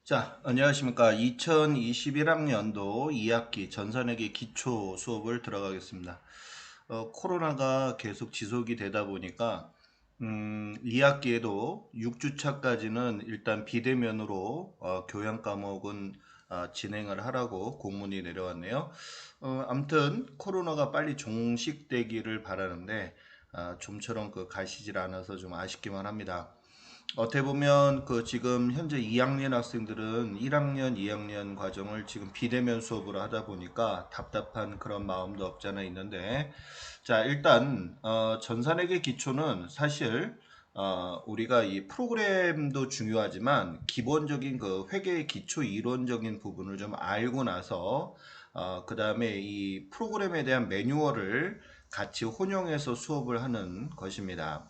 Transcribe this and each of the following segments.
자, 안녕하십니까. 2021학년도 2학기 전산회계 기초 수업을 들어가겠습니다. 코로나가 계속 지속이 되다 보니까 2학기에도 6주차까지는 일단 비대면으로 교양 과목은 진행을 하라고 공문이 내려왔네요. 아무튼 코로나가 빨리 종식되기를 바라는데 좀처럼 가시질 않아서 좀 아쉽기만 합니다. 어떻게 보면 지금 현재 2학년 학생들은 1학년, 2학년 과정을 지금 비대면 수업으로 하다 보니까 답답한 그런 마음도 없잖아 있는데, 자, 일단 전산회계 기초는 사실 우리가 이 프로그램도 중요하지만 기본적인 회계의 기초 이론적인 부분을 좀 알고 나서 그 다음에 이 프로그램에 대한 매뉴얼을 같이 혼용해서 수업을 하는 것입니다.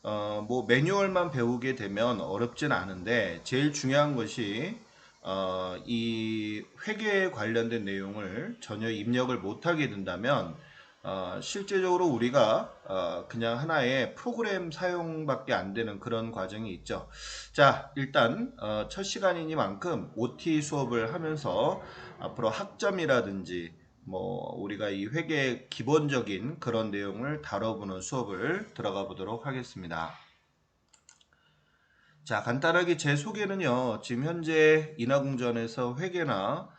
뭐 매뉴얼만 배우게 되면 어렵진 않은데 제일 중요한 것이 이 회계에 관련된 내용을 전혀 입력을 못하게 된다면 실제적으로 우리가 그냥 하나의 프로그램 사용밖에 안 되는 그런 과정이 있죠. 자, 일단 첫 시간이니만큼 OT 수업을 하면서 앞으로 학점이라든지 뭐 우리가 이 회계의 기본적인 그런 내용을 다뤄보는 수업을 들어가 보도록 하겠습니다. 자, 간단하게 제 소개는요. 지금 현재 인하공전에서 회계나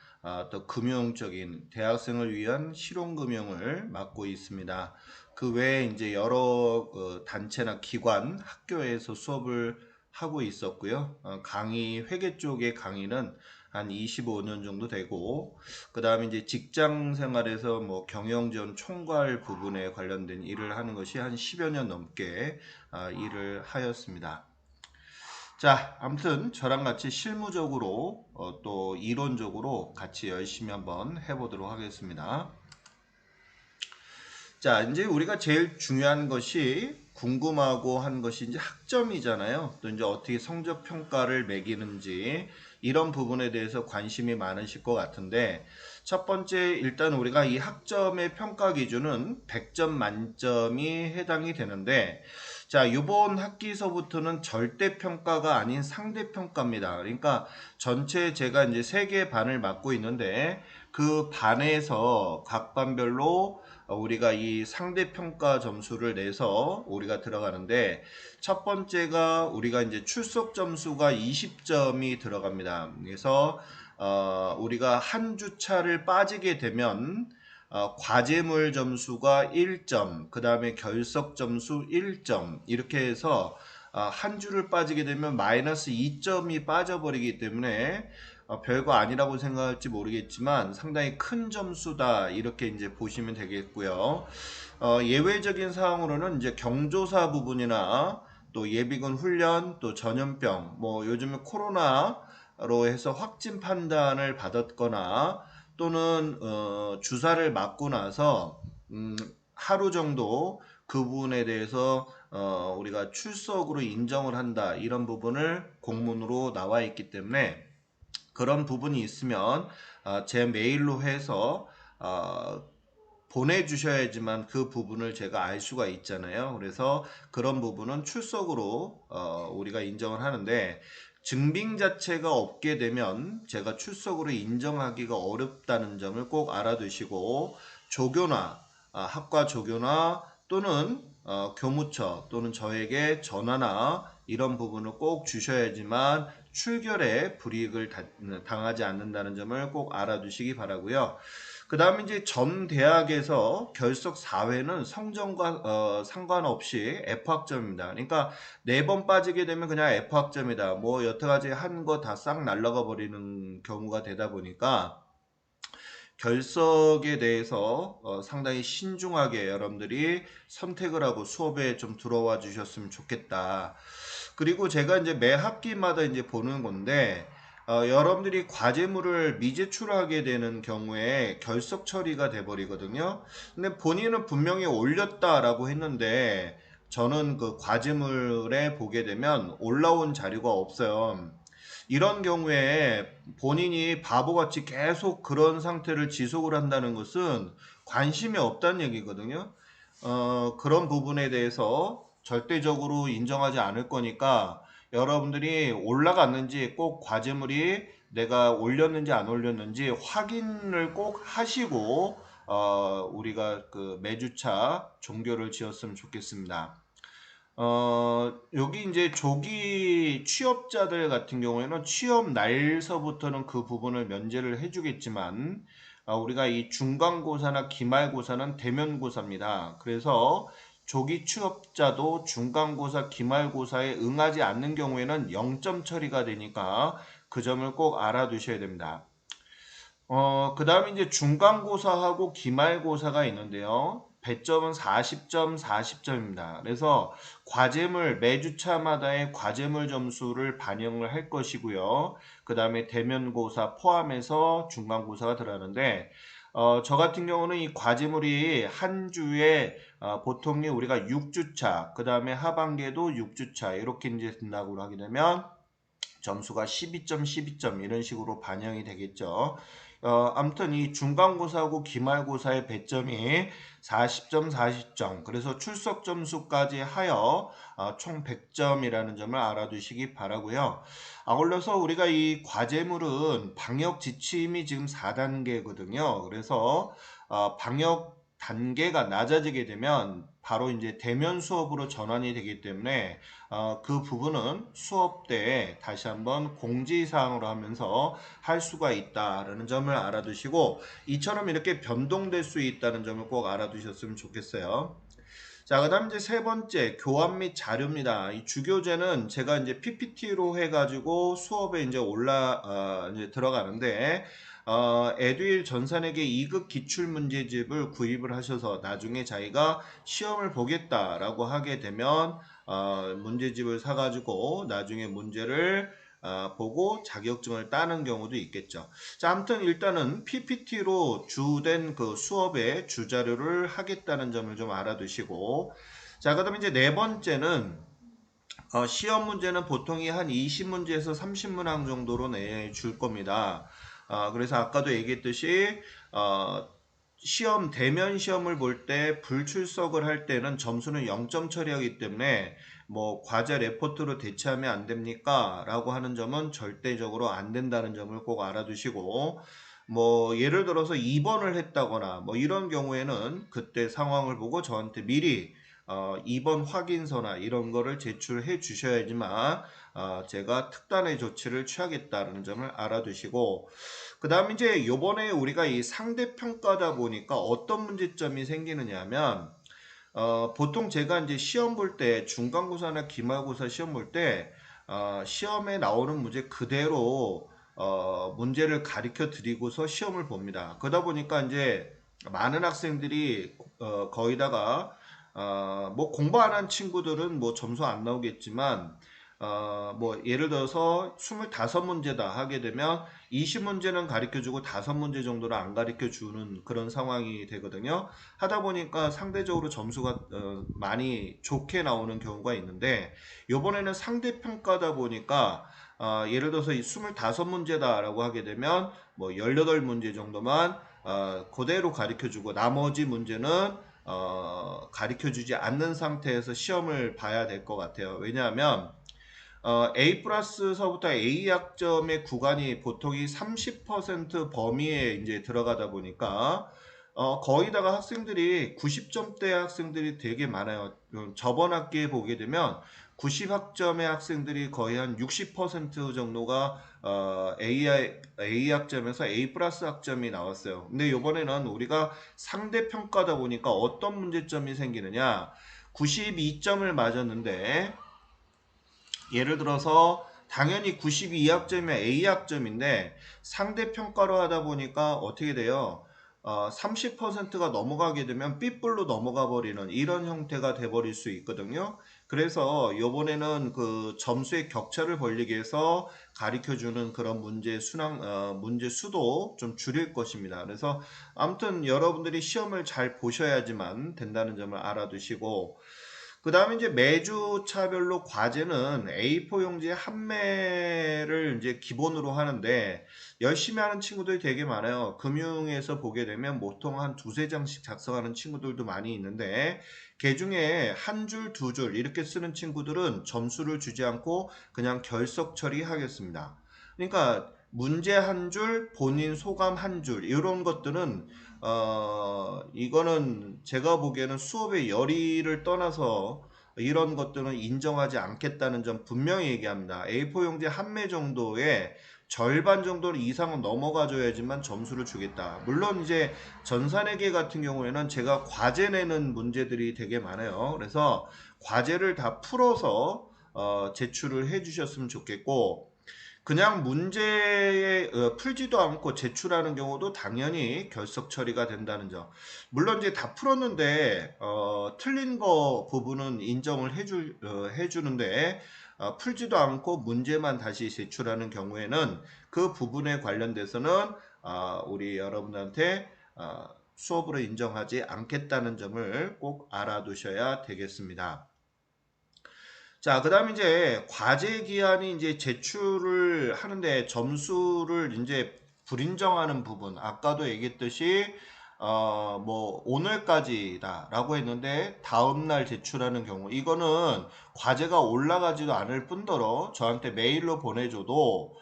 또 금융적인 대학생을 위한 실용금융을 맡고 있습니다. 그 외에 이제 여러 단체나 기관, 학교에서 수업을 하고 있었고요. 강의, 회계 쪽의 강의는 한 25년 정도 되고, 그 다음에 이제 직장 생활에서 뭐 경영지원 총괄 부분에 관련된 일을 하는 것이 한 10여 년 넘게 일을 하였습니다. 자, 아무튼 저랑 같이 실무적으로 또 이론적으로 같이 열심히 한번 해보도록 하겠습니다. 자, 이제 우리가 제일 중요한 것이 궁금하고 한 것이 이제 학점이잖아요. 또 이제 어떻게 성적 평가를 매기는지 이런 부분에 대해서 관심이 많으실 것 같은데 첫 번째 일단 우리가 이 학점의 평가 기준은 100점 만점이 해당이 되는데 자, 이번 학기서부터는 절대 평가가 아닌 상대 평가입니다. 그러니까 전체 제가 이제 3개 반을 맡고 있는데 그 반에서 각 반별로 우리가 이 상대평가 점수를 내서 우리가 들어가는데 첫 번째가 우리가 이제 출석 점수가 20점이 들어갑니다. 그래서 우리가 한 주차를 빠지게 되면 과제물 점수가 1점, 그 다음에 결석 점수 1점 이렇게 해서 한 주를 빠지게 되면 마이너스 2점이 빠져버리기 때문에 별거 아니라고 생각할지 모르겠지만 상당히 큰 점수다 이렇게 이제 보시면 되겠고요. 예외적인 사항으로는 이제 경조사 부분이나 또 예비군 훈련, 또 전염병, 뭐 요즘에 코로나로 해서 확진 판단을 받았거나 또는 주사를 맞고 나서 하루 정도 그 부분에 대해서 우리가 출석으로 인정을 한다 이런 부분을 공문으로 나와 있기 때문에 그런 부분이 있으면 제 메일로 해서 보내주셔야지만 그 부분을 제가 알 수가 있잖아요. 그래서 그런 부분은 출석으로 우리가 인정을 하는데 증빙 자체가 없게 되면 제가 출석으로 인정하기가 어렵다는 점을 꼭 알아두시고 조교나 학과 조교나 또는 교무처 또는 저에게 전화나 이런 부분을 꼭 주셔야지만 출결에 불이익을 당하지 않는다는 점을 꼭 알아두시기 바라고요. 그 다음에 이제 전 대학에서 결석 4회는 성적과 상관없이 F학점입니다. 그러니까 4번 빠지게 되면 그냥 F학점이다. 뭐 여태까지 한 거 다 싹 날라가 버리는 경우가 되다 보니까 결석에 대해서 상당히 신중하게 여러분들이 선택을 하고 수업에 좀 들어와 주셨으면 좋겠다. 그리고 제가 이제 매 학기마다 이제 보는 건데 여러분들이 과제물을 미제출하게 되는 경우에 결석 처리가 돼 버리거든요. 근데 본인은 분명히 올렸다라고 했는데 저는 그 과제물에 보게 되면 올라온 자료가 없어요. 이런 경우에 본인이 바보같이 계속 그런 상태를 지속을 한다는 것은 관심이 없다는 얘기거든요. 그런 부분에 대해서 절대적으로 인정하지 않을 거니까 여러분들이 올라갔는지 꼭 과제물이 내가 올렸는지 안 올렸는지 확인을 꼭 하시고 우리가 그 매주차 종교를 지었으면 좋겠습니다. 여기 이제 조기 취업자들 같은 경우에는 취업 날서부터는 그 부분을 면제를 해주겠지만, 우리가 이 중간고사나 기말고사는 대면고사입니다. 그래서 조기 취업자도 중간고사, 기말고사에 응하지 않는 경우에는 0점 처리가 되니까 그 점을 꼭 알아두셔야 됩니다. 그 다음에 이제 중간고사하고 기말고사가 있는데요. 배점은 40점, 40점입니다. 그래서 과제물, 매주차마다의 과제물 점수를 반영을 할 것이고요. 그 다음에 대면고사 포함해서 중간고사가 들어가는데, 저 같은 경우는 이 과제물이 한 주에 보통이 우리가 6주차, 그 다음에 하반기에도 6주차 이렇게 이제 된다고 하게 되면 점수가 12점, 12점 이런 식으로 반영이 되겠죠. 아무튼 이 중간고사하고 기말고사의 배점이 40점, 40점. 그래서 출석 점수까지 하여 총 100점이라는 점을 알아두시기 바라고요. 아울러서 우리가 이 과제물은 방역 지침이 지금 4단계거든요. 그래서 방역 단계가 낮아지게 되면 바로 이제 대면 수업으로 전환이 되기 때문에 그 부분은 수업 때 다시 한번 공지사항으로 하면서 할 수가 있다라는 점을 알아두시고, 이처럼 이렇게 변동될 수 있다는 점을 꼭 알아두셨으면 좋겠어요. 자, 그다음 이제 세 번째 교환 및 자료입니다. 이 주교재는 제가 이제 PPT로 해가지고 수업에 이제 이제 들어가는데, 에듀윌 전산에게 2급 기출 문제집을 구입을 하셔서 나중에 자기가 시험을 보겠다라고 하게 되면 문제집을 사가지고 나중에 문제를 보고 자격증을 따는 경우도 있겠죠. 자, 아무튼 일단은 PPT로 주된 그 수업의 주자료를 하겠다는 점을 좀 알아두시고, 자, 그다음에 이제 네 번째는 시험 문제는 보통이 한 20문제에서 30문항 정도로 내줄 겁니다. 그래서 아까도 얘기했듯이 대면 시험을 볼 때 불출석을 할 때는 점수는 0점 처리하기 때문에 뭐 과제 레포트로 대체하면 안 됩니까? 라고 하는 점은 절대적으로 안 된다는 점을 꼭 알아두시고, 뭐 예를 들어서 2번을 했다거나 뭐 이런 경우에는 그때 상황을 보고 저한테 미리 2번 확인서나 이런 거를 제출해 주셔야지만 제가 특단의 조치를 취하겠다는 점을 알아두시고, 그 다음 이제 요번에 우리가 이 상대평가다 보니까 어떤 문제점이 생기느냐 하면, 보통 제가 이제 시험 볼 때 중간고사나 기말고사 시험 볼 때 시험에 나오는 문제 그대로 문제를 가르쳐 드리고서 시험을 봅니다. 그러다 보니까 이제 많은 학생들이 거의다가 뭐 공부 안 한 친구들은 뭐 점수 안 나오겠지만, 뭐 예를 들어서 25문제다 하게 되면 20문제는 가르쳐주고 5문제 정도는 안 가르쳐주는 그런 상황이 되거든요. 하다 보니까 상대적으로 점수가 많이 좋게 나오는 경우가 있는데, 요번에는 상대평가다 보니까 예를 들어서 이 25문제다 라고 하게 되면 뭐 18문제 정도만 그대로 가르쳐주고 나머지 문제는 가르쳐주지 않는 상태에서 시험을 봐야 될 것 같아요. 왜냐하면 A 플러스서부터 A 학점의 구간이 보통이 30% 범위에 이제 들어가다 보니까 거의다가 학생들이 90점대 학생들이 되게 많아요. 저번 학기에 보게 되면 90학점의 학생들이 거의 한 60% 정도가 A 학점에서 A 플러스 학점이 나왔어요. 근데 이번에는 우리가 상대평가다 보니까 어떤 문제점이 생기느냐, 92점을 맞았는데 예를 들어서 당연히 92학점이면 A학점인데 상대평가로 하다 보니까 어떻게 돼요? 30%가 넘어가게 되면 B뿔로 넘어가 버리는 이런 형태가 돼 버릴 수 있거든요. 그래서 요번에는 그 점수의 격차를 벌리기 위해서 가르쳐 주는 그런 문제 수도 좀 줄일 것입니다. 그래서 아무튼 여러분들이 시험을 잘 보셔야지만 된다는 점을 알아두시고, 그 다음에 이제 매주 차별로 과제는 A4 용지에 한 매를 이제 기본으로 하는데 열심히 하는 친구들이 되게 많아요. 금융에서 보게 되면 보통 한 두세 장씩 작성하는 친구들도 많이 있는데 그 중에 한 줄, 두 줄 이렇게 쓰는 친구들은 점수를 주지 않고 그냥 결석 처리하겠습니다. 그러니까 문제 한 줄, 본인 소감 한 줄, 이런 것들은 이거는 제가 보기에는 수업의 열의를 떠나서 이런 것들은 인정하지 않겠다는 점 분명히 얘기합니다. A4 용지 한 매 정도의 절반 정도 이상은 넘어가줘야지만 점수를 주겠다. 물론 이제 전산회계 같은 경우에는 제가 과제 내는 문제들이 되게 많아요. 그래서 과제를 다 풀어서 제출을 해주셨으면 좋겠고, 그냥 문제에 풀지도 않고 제출하는 경우도 당연히 결석 처리가 된다는 점. 물론 이제 다 풀었는데 틀린 거 부분은 인정을 해주는데 풀지도 않고 문제만 다시 제출하는 경우에는 그 부분에 관련돼서는 우리 여러분한테 수업으로 인정하지 않겠다는 점을 꼭 알아두셔야 되겠습니다. 자, 그 다음에 이제 과제 기한이 이제 제출을 하는데 점수를 이제 불인정하는 부분. 아까도 얘기했듯이, 뭐, 오늘까지다라고 했는데, 다음날 제출하는 경우. 이거는 과제가 올라가지도 않을 뿐더러 저한테 메일로 보내줘도,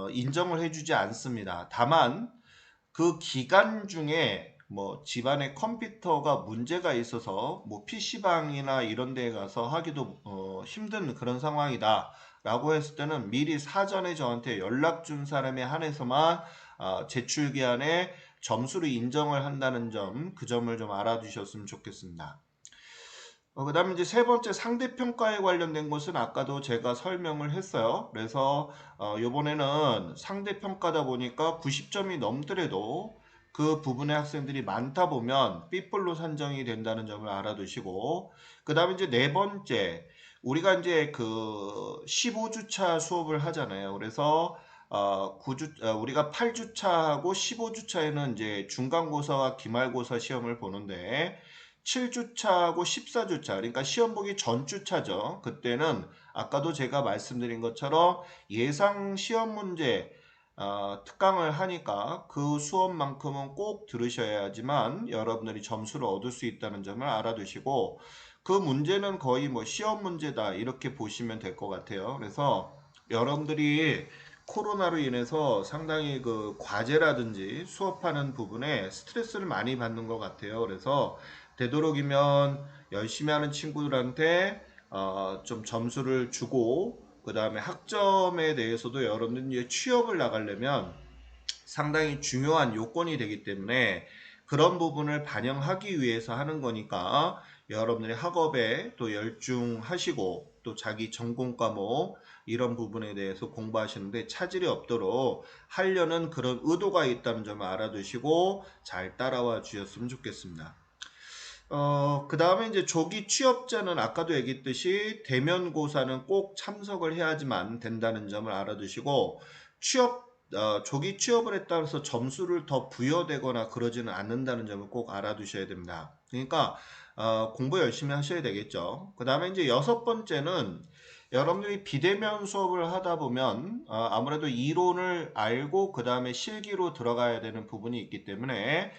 인정을 해주지 않습니다. 다만, 그 기간 중에 뭐 집안에 컴퓨터가 문제가 있어서 뭐 PC방이나 이런 데 가서 하기도 힘든 그런 상황이다 라고 했을 때는 미리 사전에 저한테 연락 준 사람에 한해서만 제출 기한에 점수를 인정을 한다는 점, 그 점을 좀 알아두셨으면 좋겠습니다. 그 다음에 이제 세 번째 상대평가에 관련된 것은 아까도 제가 설명을 했어요. 그래서 요번에는 상대평가다 보니까 90점이 넘더라도 그 부분의 학생들이 많다 보면 B뿔로 산정이 된다는 점을 알아두시고, 그 다음에 이제 네 번째, 우리가 이제 그 15주차 수업을 하잖아요. 그래서 우리가 8주차하고 15주차에는 이제 중간고사와 기말고사 시험을 보는데 7주차하고 14주차, 그러니까 시험 보기 전 주차죠. 그때는 아까도 제가 말씀드린 것처럼 예상 시험 문제 특강을 하니까 그 수업만큼은 꼭 들으셔야지만 여러분들이 점수를 얻을 수 있다는 점을 알아두시고, 그 문제는 거의 뭐 시험 문제다 이렇게 보시면 될 것 같아요. 그래서 여러분들이 코로나로 인해서 상당히 그 과제라든지 수업하는 부분에 스트레스를 많이 받는 것 같아요. 그래서 되도록이면 열심히 하는 친구들한테 좀 점수를 주고, 그 다음에 학점에 대해서도 여러분들이 취업을 나가려면 상당히 중요한 요건이 되기 때문에 그런 부분을 반영하기 위해서 하는 거니까 여러분들이 학업에 또 열중하시고 또 자기 전공 과목 이런 부분에 대해서 공부하시는데 차질이 없도록 하려는 그런 의도가 있다는 점을 알아두시고 잘 따라와 주셨으면 좋겠습니다. 그 다음에 이제 조기 취업자는 아까도 얘기했듯이 대면고사는 꼭 참석을 해야지만 된다는 점을 알아두시고, 조기 취업을 했다고 해서 점수를 더 부여되거나 그러지는 않는다는 점을 꼭 알아두셔야 됩니다. 그러니까, 공부 열심히 하셔야 되겠죠. 그 다음에 이제 여섯 번째는 여러분들이 비대면 수업을 하다 보면 아무래도 이론을 알고 그 다음에 실기로 들어가야 되는 부분이 있기 때문에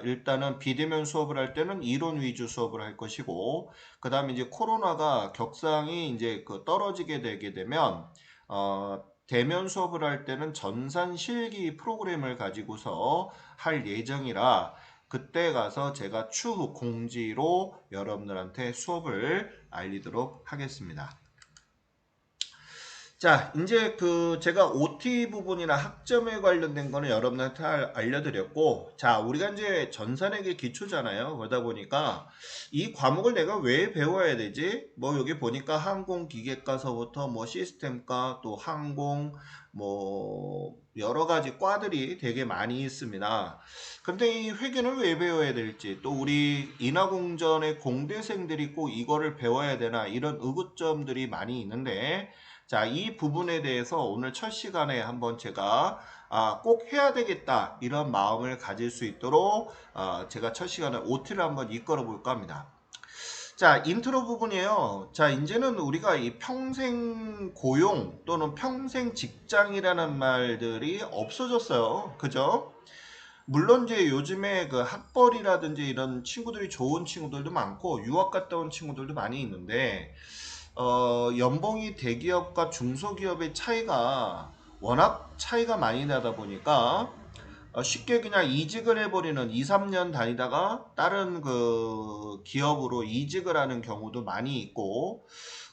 일단은 비대면 수업을 할 때는 이론 위주 수업을 할 것이고, 그 다음에 이제 코로나가 격상이 이제 떨어지게 되게 되면 대면 수업을 할 때는 전산 실기 프로그램을 가지고서 할 예정이라 그때 가서 제가 추후 공지로 여러분들한테 수업을 알리도록 하겠습니다. 자, 이제 제가 OT 부분이나 학점에 관련된 거는 여러분한테 알려드렸고, 자, 우리가 이제 전산회계 기초잖아요. 그러다 보니까 이 과목을 내가 왜 배워야 되지? 뭐 여기 보니까 항공기계과서부터 뭐 시스템과 또 항공 뭐 여러 가지 과들이 되게 많이 있습니다. 근데 이 회계는 왜 배워야 될지, 또 우리 인하공전의 공대생들이 꼭 이거를 배워야 되나 이런 의구점들이 많이 있는데, 자, 이 부분에 대해서 오늘 첫 시간에 한번 제가 꼭 해야 되겠다 이런 마음을 가질 수 있도록 제가 첫 시간에 OT를 한번 이끌어 볼까 합니다. 자, 인트로 부분이에요. 자, 이제는 우리가 이 평생 고용 또는 평생 직장이라는 말들이 없어졌어요. 그죠? 물론 이제 요즘에 그 학벌이라든지 이런 친구들이 좋은 친구들도 많고 유학 갔다 온 친구들도 많이 있는데 연봉이 대기업과 중소기업의 차이가 워낙 차이가 많이 나다 보니까 쉽게 그냥 이직을 해버리는 2, 3년 다니다가 다른 그 기업으로 이직을 하는 경우도 많이 있고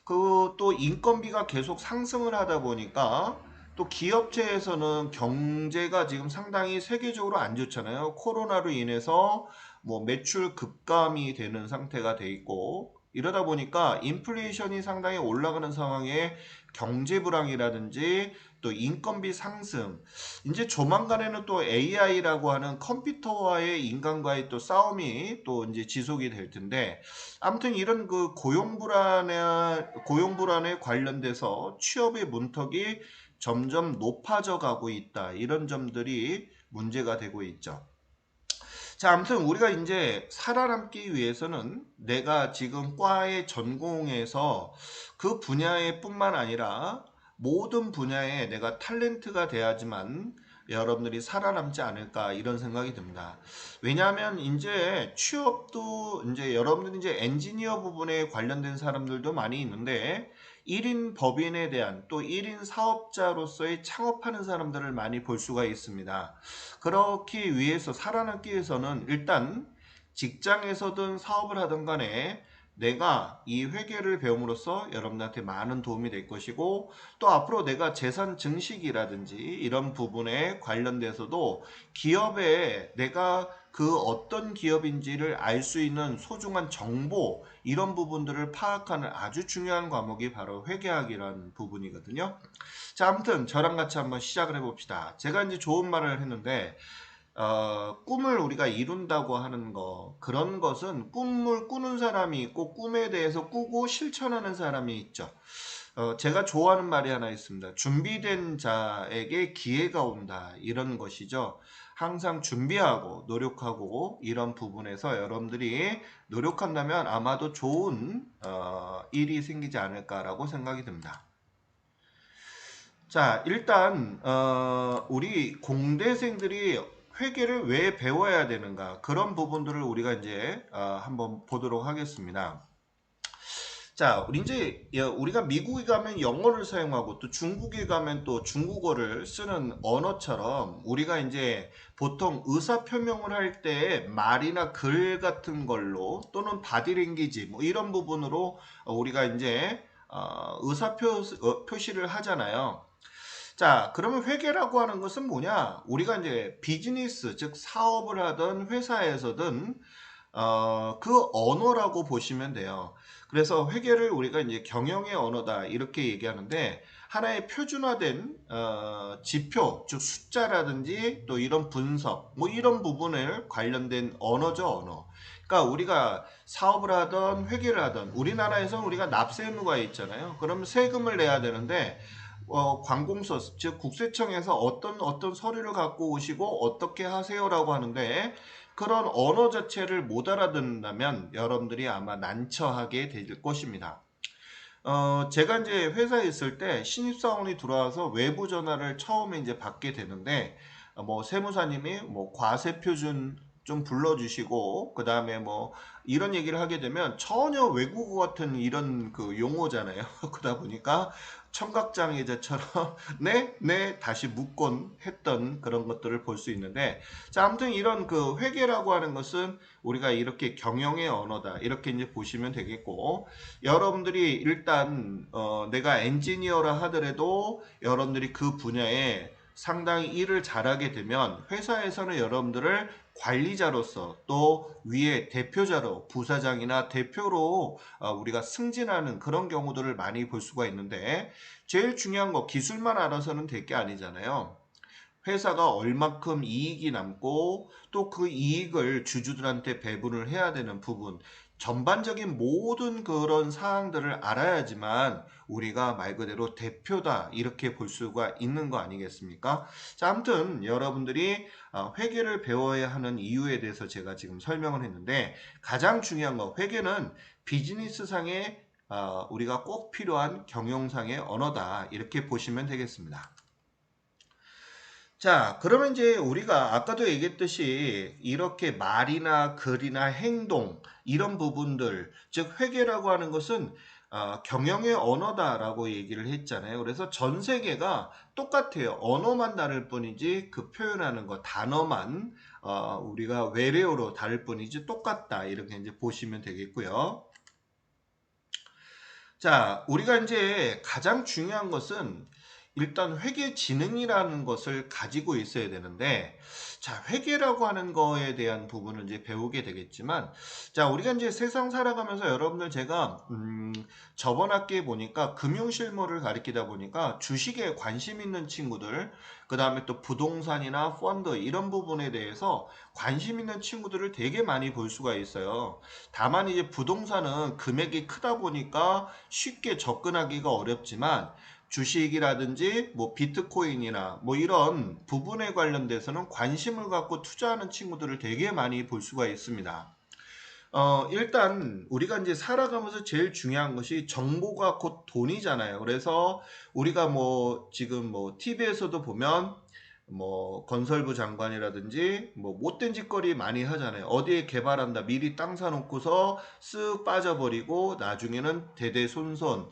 그 또 인건비가 계속 상승을 하다 보니까 또 기업체에서는 경제가 지금 상당히 세계적으로 안 좋잖아요. 코로나로 인해서 뭐 매출 급감이 되는 상태가 돼 있고 이러다 보니까 인플레이션이 상당히 올라가는 상황에 경제 불황이라든지 또 인건비 상승 이제 조만간에는 또 AI라고 하는 컴퓨터와의 인간과의 또 싸움이 또 이제 지속이 될 텐데 아무튼 이런 그 고용 불안에 관련돼서 취업의 문턱이 점점 높아져 가고 있다. 이런 점들이 문제가 되고 있죠. 자, 아무튼 우리가 이제 살아남기 위해서는 내가 지금 과의 전공에서 그 분야에 뿐만 아니라 모든 분야에 내가 탤런트가 돼야지만 여러분들이 살아남지 않을까 이런 생각이 듭니다. 왜냐하면 이제 취업도 이제 여러분들이 이제 엔지니어 부분에 관련된 사람들도 많이 있는데 1인 법인에 대한 또 1인 사업자로서의 창업하는 사람들을 많이 볼 수가 있습니다. 그렇기 위해서 살아남기 위해서는 일단 직장에서든 사업을 하든 간에 내가 이 회계를 배움으로써 여러분들한테 많은 도움이 될 것이고 또 앞으로 내가 재산 증식이라든지 이런 부분에 관련돼서도 기업에 내가 그 어떤 기업인지를 알 수 있는 소중한 정보 이런 부분들을 파악하는 아주 중요한 과목이 바로 회계학이라는 부분이거든요. 자, 아무튼 저랑 같이 한번 시작을 해봅시다. 제가 이제 좋은 말을 했는데 꿈을 우리가 이룬다고 하는 거 그런 것은 꿈을 꾸는 사람이 있고 꿈에 대해서 꾸고 실천하는 사람이 있죠. 제가 좋아하는 말이 하나 있습니다. 준비된 자에게 기회가 온다 이런 것이죠. 항상 준비하고 노력하고 이런 부분에서 여러분들이 노력한다면 아마도 좋은 일이 생기지 않을까라고 생각이 듭니다. 자, 일단 우리 공대생들이 회계를 왜 배워야 되는가 그런 부분들을 우리가 이제 한번 보도록 하겠습니다. 자, 우리 이제 우리가 미국에 가면 영어를 사용하고 또 중국에 가면 또 중국어를 쓰는 언어처럼 우리가 이제 보통 의사 표명을 할 때 말이나 글 같은 걸로 또는 바디랭귀지 뭐 이런 부분으로 우리가 이제 의사 표시를 하잖아요. 자, 그러면 회계라고 하는 것은 뭐냐? 우리가 이제 비즈니스, 즉 사업을 하던 회사에서든 그 언어라고 보시면 돼요. 그래서 회계를 우리가 이제 경영의 언어다 이렇게 얘기하는데 하나의 표준화된 지표, 즉 숫자라든지 또 이런 분석, 뭐 이런 부분을 관련된 언어죠, 언어. 그러니까 우리가 사업을 하던 회계를 하던 우리나라에서는 우리가 납세 의무가 있잖아요. 그러면 세금을 내야 되는데 관공서 즉 국세청에서 어떤 서류를 갖고 오시고 어떻게 하세요라고 하는데 그런 언어 자체를 못 알아듣는다면 여러분들이 아마 난처하게 될 것입니다. 제가 이제 회사에 있을 때 신입사원이 들어와서 외부 전화를 처음에 이제 받게 되는데, 뭐 세무사님이 뭐 과세 표준 좀 불러주시고, 그 다음에 뭐 이런 얘기를 하게 되면 전혀 외국어 같은 이런 그 용어잖아요. 그러다 보니까 청각장애자처럼 네 다시 묻곤 했던 그런 것들을 볼 수 있는데, 자, 아무튼 이런 그 회계라고 하는 것은 우리가 이렇게 경영의 언어다 이렇게 이제 보시면 되겠고, 여러분들이 일단 내가 엔지니어라 하더라도 여러분들이 그 분야에 상당히 일을 잘하게 되면 회사에서는 여러분들을 관리자로서 또 위에 대표자로 부사장이나 대표로 우리가 승진하는 그런 경우들을 많이 볼 수가 있는데 제일 중요한 거 기술만 알아서는 될 게 아니잖아요. 회사가 얼마큼 이익이 남고 또 그 이익을 주주들한테 배분을 해야 되는 부분 전반적인 모든 그런 사항들을 알아야지만 우리가 말 그대로 대표다 이렇게 볼 수가 있는 거 아니겠습니까? 자, 아무튼 여러분들이 회계를 배워야 하는 이유에 대해서 제가 지금 설명을 했는데 가장 중요한 거 회계는 비즈니스상의 우리가 꼭 필요한 경영상의 언어다 이렇게 보시면 되겠습니다. 자, 그러면 이제 우리가 아까도 얘기했듯이 이렇게 말이나 글이나 행동 이런 부분들, 즉 회계라고 하는 것은 경영의 언어다라고 얘기를 했잖아요. 그래서 전 세계가 똑같아요. 언어만 다를 뿐이지 그 표현하는 거 단어만 우리가 외래어로 다를 뿐이지 똑같다 이렇게 이제 보시면 되겠고요. 자, 우리가 이제 가장 중요한 것은 일단 회계지능이라는 것을 가지고 있어야 되는데, 자, 회계라고 하는 거에 대한 부분을 이제 배우게 되겠지만, 자, 우리가 이제 세상 살아가면서 여러분들 제가, 저번 학기에 보니까 금융실무를 가리키다 보니까 주식에 관심 있는 친구들, 그 다음에 또 부동산이나 펀드 이런 부분에 대해서 관심 있는 친구들을 되게 많이 볼 수가 있어요. 다만 이제 부동산은 금액이 크다 보니까 쉽게 접근하기가 어렵지만 주식이라든지 뭐 비트코인이나 뭐 이런 부분에 관련돼서는 관심을 갖고 투자하는 친구들을 되게 많이 볼 수가 있습니다. 일단 우리가 이제 살아가면서 제일 중요한 것이 정보가 곧 돈이잖아요. 그래서 우리가 뭐 지금 뭐 TV에서도 보면 뭐 건설부 장관이라든지 뭐 못된 짓거리 많이 하잖아요. 어디에 개발한다 미리 땅 사놓고서 쓱 빠져버리고 나중에는 대대손손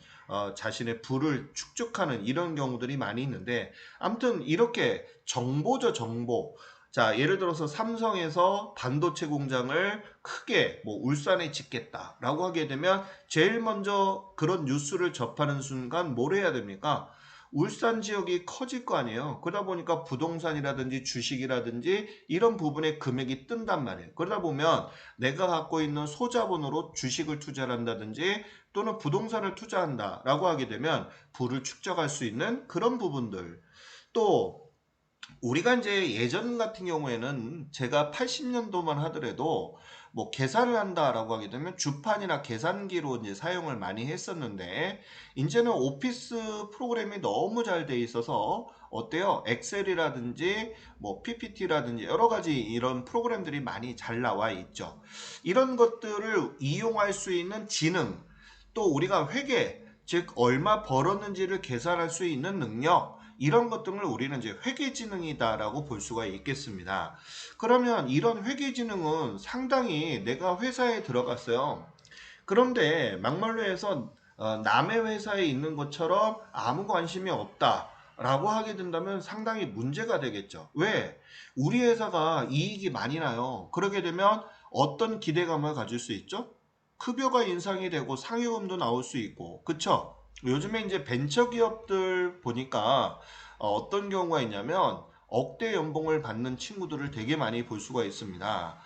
자신의 부를 축적하는 이런 경우들이 많이 있는데 아무튼 이렇게 정보죠 정보. 자, 예를 들어서 삼성에서 반도체 공장을 크게 뭐 울산에 짓겠다라고 하게 되면 제일 먼저 그런 뉴스를 접하는 순간 뭘 해야 됩니까? 울산 지역이 커질 거 아니에요. 그러다 보니까 부동산이라든지 주식이라든지 이런 부분에 금액이 뜬단 말이에요. 그러다 보면 내가 갖고 있는 소자본으로 주식을 투자를 한다든지 또는 부동산을 투자한다라고 하게 되면 부를 축적할 수 있는 그런 부분들. 또 우리가 이제 예전 같은 경우에는 제가 80년도만 하더라도 뭐 계산을 한다라고 하게 되면 주판이나 계산기로 이제 사용을 많이 했었는데 이제는 오피스 프로그램이 너무 잘 돼 있어서 어때요? 엑셀이라든지 뭐 PPT라든지 여러 가지 이런 프로그램들이 많이 잘 나와 있죠. 이런 것들을 이용할 수 있는 지능, 또 우리가 회계, 즉 얼마 벌었는지를 계산할 수 있는 능력 이런 것들을 우리는 이제 회계지능이다라고 볼 수가 있겠습니다. 그러면 이런 회계지능은 상당히 내가 회사에 들어갔어요. 그런데 막말로 해서 남의 회사에 있는 것처럼 아무 관심이 없다. 라고 하게 된다면 상당히 문제가 되겠죠. 왜? 우리 회사가 이익이 많이 나요. 그러게 되면 어떤 기대감을 가질 수 있죠? 급여가 인상이 되고 상여금도 나올 수 있고, 그쵸? 요즘에 이제 벤처기업들 보니까 어떤 경우가 있냐면 억대 연봉을 받는 친구들을 되게 많이 볼 수가 있습니다.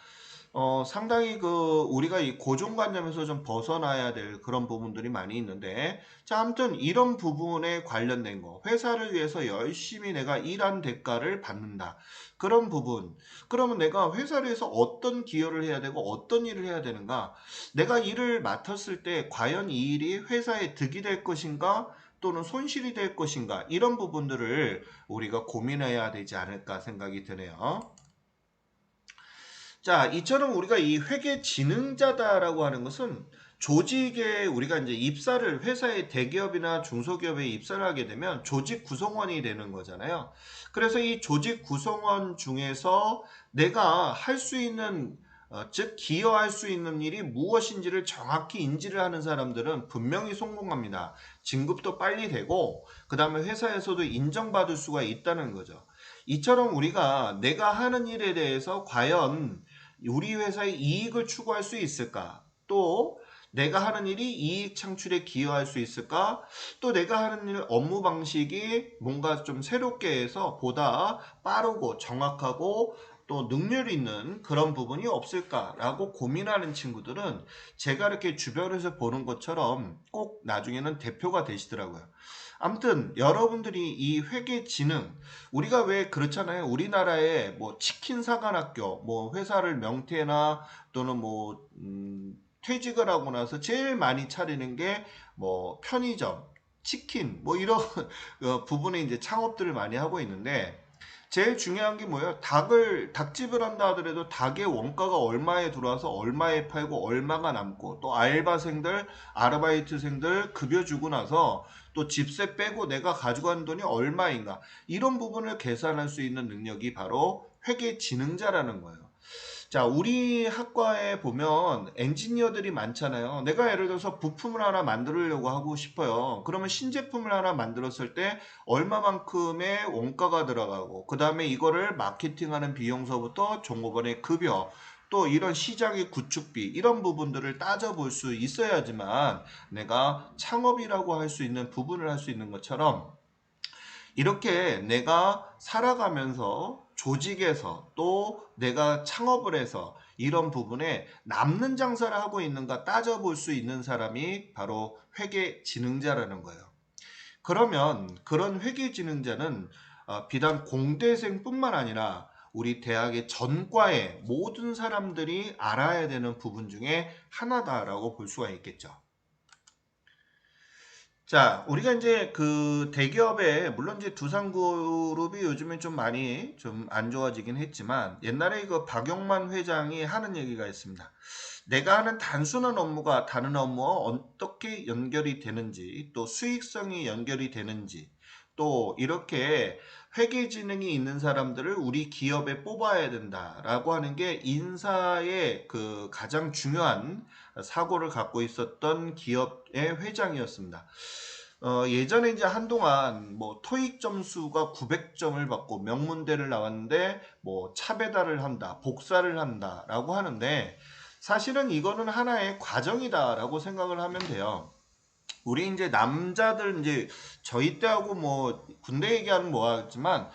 상당히 우리가 이 고정관념에서 좀 벗어나야 될 그런 부분들이 많이 있는데, 자, 아무튼 이런 부분에 관련된 거, 회사를 위해서 열심히 내가 일한 대가를 받는다. 그런 부분. 그러면 내가 회사를 위해서 어떤 기여를 해야 되고 어떤 일을 해야 되는가? 내가 일을 맡았을 때 과연 이 일이 회사에 득이 될 것인가? 또는 손실이 될 것인가? 이런 부분들을 우리가 고민해야 되지 않을까 생각이 드네요. 자, 이처럼 우리가 이 회계 진흥자다라고 하는 것은 조직에 우리가 이제 입사를 회사의 대기업이나 중소기업에 입사를 하게 되면 조직 구성원이 되는 거잖아요. 그래서 이 조직 구성원 중에서 내가 할 수 있는 즉 기여할 수 있는 일이 무엇인지를 정확히 인지를 하는 사람들은 분명히 성공합니다. 진급도 빨리 되고 그 다음에 회사에서도 인정받을 수가 있다는 거죠. 이처럼 우리가 내가 하는 일에 대해서 과연 우리 회사의 이익을 추구할 수 있을까? 또 내가 하는 일이 이익 창출에 기여할 수 있을까? 또 내가 하는 일 업무 방식이 뭔가 좀 새롭게 해서 보다 빠르고 정확하고 또 능률 있는 그런 부분이 없을까라고 고민하는 친구들은 제가 이렇게 주변에서 보는 것처럼 꼭 나중에는 대표가 되시더라고요. 아무튼 여러분들이 이 회계 지능 우리가 왜 그렇잖아요. 우리나라에 뭐 치킨 사관학교 뭐 회사를 명태나 또는 뭐 퇴직을 하고 나서 제일 많이 차리는 게 뭐 편의점, 치킨 뭐 이런 부분에 이제 창업들을 많이 하고 있는데 제일 중요한 게 뭐예요? 닭집을 한다 하더라도 닭의 원가가 얼마에 들어와서 얼마에 팔고 얼마가 남고 또 알바생들, 아르바이트생들 급여 주고 나서 또 집세 빼고 내가 가져간 돈이 얼마인가 이런 부분을 계산할 수 있는 능력이 바로 회계지능자라는 거예요. 자, 우리 학과에 보면 엔지니어들이 많잖아요. 내가 예를 들어서 부품을 하나 만들려고 하고 싶어요. 그러면 신제품을 하나 만들었을 때 얼마만큼의 원가가 들어가고 그 다음에 이거를 마케팅하는 비용서부터 종업원의 급여 또 이런 시장의 구축비 이런 부분들을 따져볼 수 있어야지만 내가 창업이라고 할 수 있는 부분을 할 수 있는 것처럼 이렇게 내가 살아가면서 조직에서 또 내가 창업을 해서 이런 부분에 남는 장사를 하고 있는가 따져볼 수 있는 사람이 바로 회계지능자라는 거예요. 그러면 그런 회계지능자는 비단 공대생뿐만 아니라 우리 대학의 전과의 모든 사람들이 알아야 되는 부분 중에 하나다라고 볼 수가 있겠죠. 자, 우리가 이제 그 대기업에 물론 이제 두산그룹이 요즘에 좀 많이 좀 안 좋아지긴 했지만 옛날에 그 박용만 회장이 하는 얘기가 있습니다. 내가 하는 단순한 업무가 다른 업무와 어떻게 연결이 되는지 또 수익성이 연결이 되는지 또 이렇게 회계지능이 있는 사람들을 우리 기업에 뽑아야 된다라고 하는 게 인사의 그 가장 중요한 사고를 갖고 있었던 기업의 회장이었습니다. 예전에 이제 한동안 뭐 토익 점수가 900점을 받고 명문대를 나왔는데 뭐 차배달을 한다, 복사를 한다라고 하는데 사실은 이거는 하나의 과정이다라고 생각을 하면 돼요. 우리 이제 남자들 이제 저희 때하고 뭐 군대 얘기하는 뭐하지만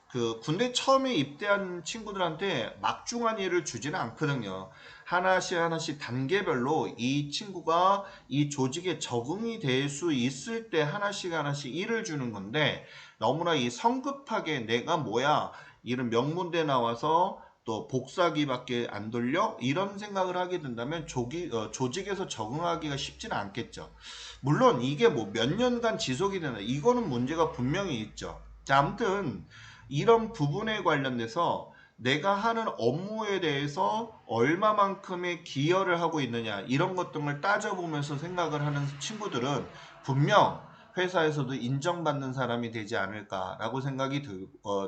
그 군대 처음에 입대한 친구들한테 막중한 일을 주지는 않거든요. 하나씩 하나씩 단계별로 이 친구가 이 조직에 적응이 될 수 있을 때 하나씩 하나씩 일을 주는 건데 너무나 이 성급하게 내가 뭐야 이런 명문대 나와서 또 복사기밖에 안 돌려? 이런 생각을 하게 된다면 조직에서 적응하기가 쉽지는 않겠죠. 물론 이게 뭐 몇 년간 지속이 되나 이거는 문제가 분명히 있죠. 자, 아무튼 이런 부분에 관련돼서 내가 하는 업무에 대해서 얼마만큼의 기여를 하고 있느냐 이런 것들을 따져보면서 생각을 하는 친구들은 분명 회사에서도 인정받는 사람이 되지 않을까라고 생각이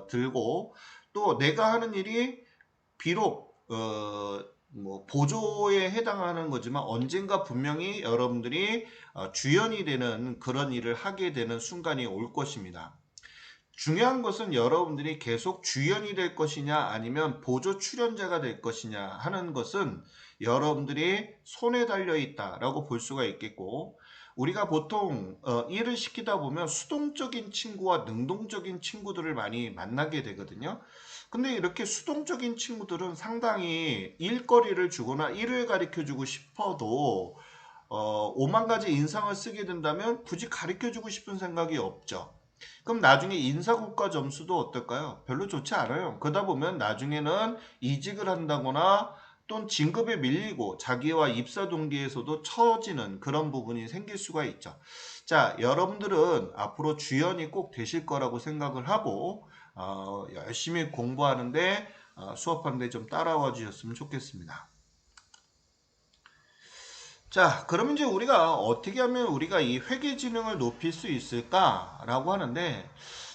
들고 또 내가 하는 일이 비록 뭐 보조에 해당하는 거지만 언젠가 분명히 여러분들이 주연이 되는 그런 일을 하게 되는 순간이 올 것입니다. 중요한 것은 여러분들이 계속 주연이 될 것이냐 아니면 보조 출연자가 될 것이냐 하는 것은 여러분들이 손에 달려 있다라고 볼 수가 있겠고 우리가 보통 일을 시키다 보면 수동적인 친구와 능동적인 친구들을 많이 만나게 되거든요. 근데 이렇게 수동적인 친구들은 상당히 일거리를 주거나 일을 가르쳐 주고 싶어도 5만 가지 인상을 쓰게 된다면 굳이 가르쳐 주고 싶은 생각이 없죠. 그럼 나중에 인사고과 점수도 어떨까요? 별로 좋지 않아요. 그러다 보면 나중에는 이직을 한다거나 또는 진급에 밀리고 자기와 입사 동기에서도 처지는 그런 부분이 생길 수가 있죠. 자, 여러분들은 앞으로 주연이 꼭 되실 거라고 생각을 하고 열심히 공부하는데 수업하는데 좀 따라와 주셨으면 좋겠습니다. 자, 그러면 이제 우리가 어떻게 하면 우리가 이 회계지능을 높일 수 있을까라고 하는데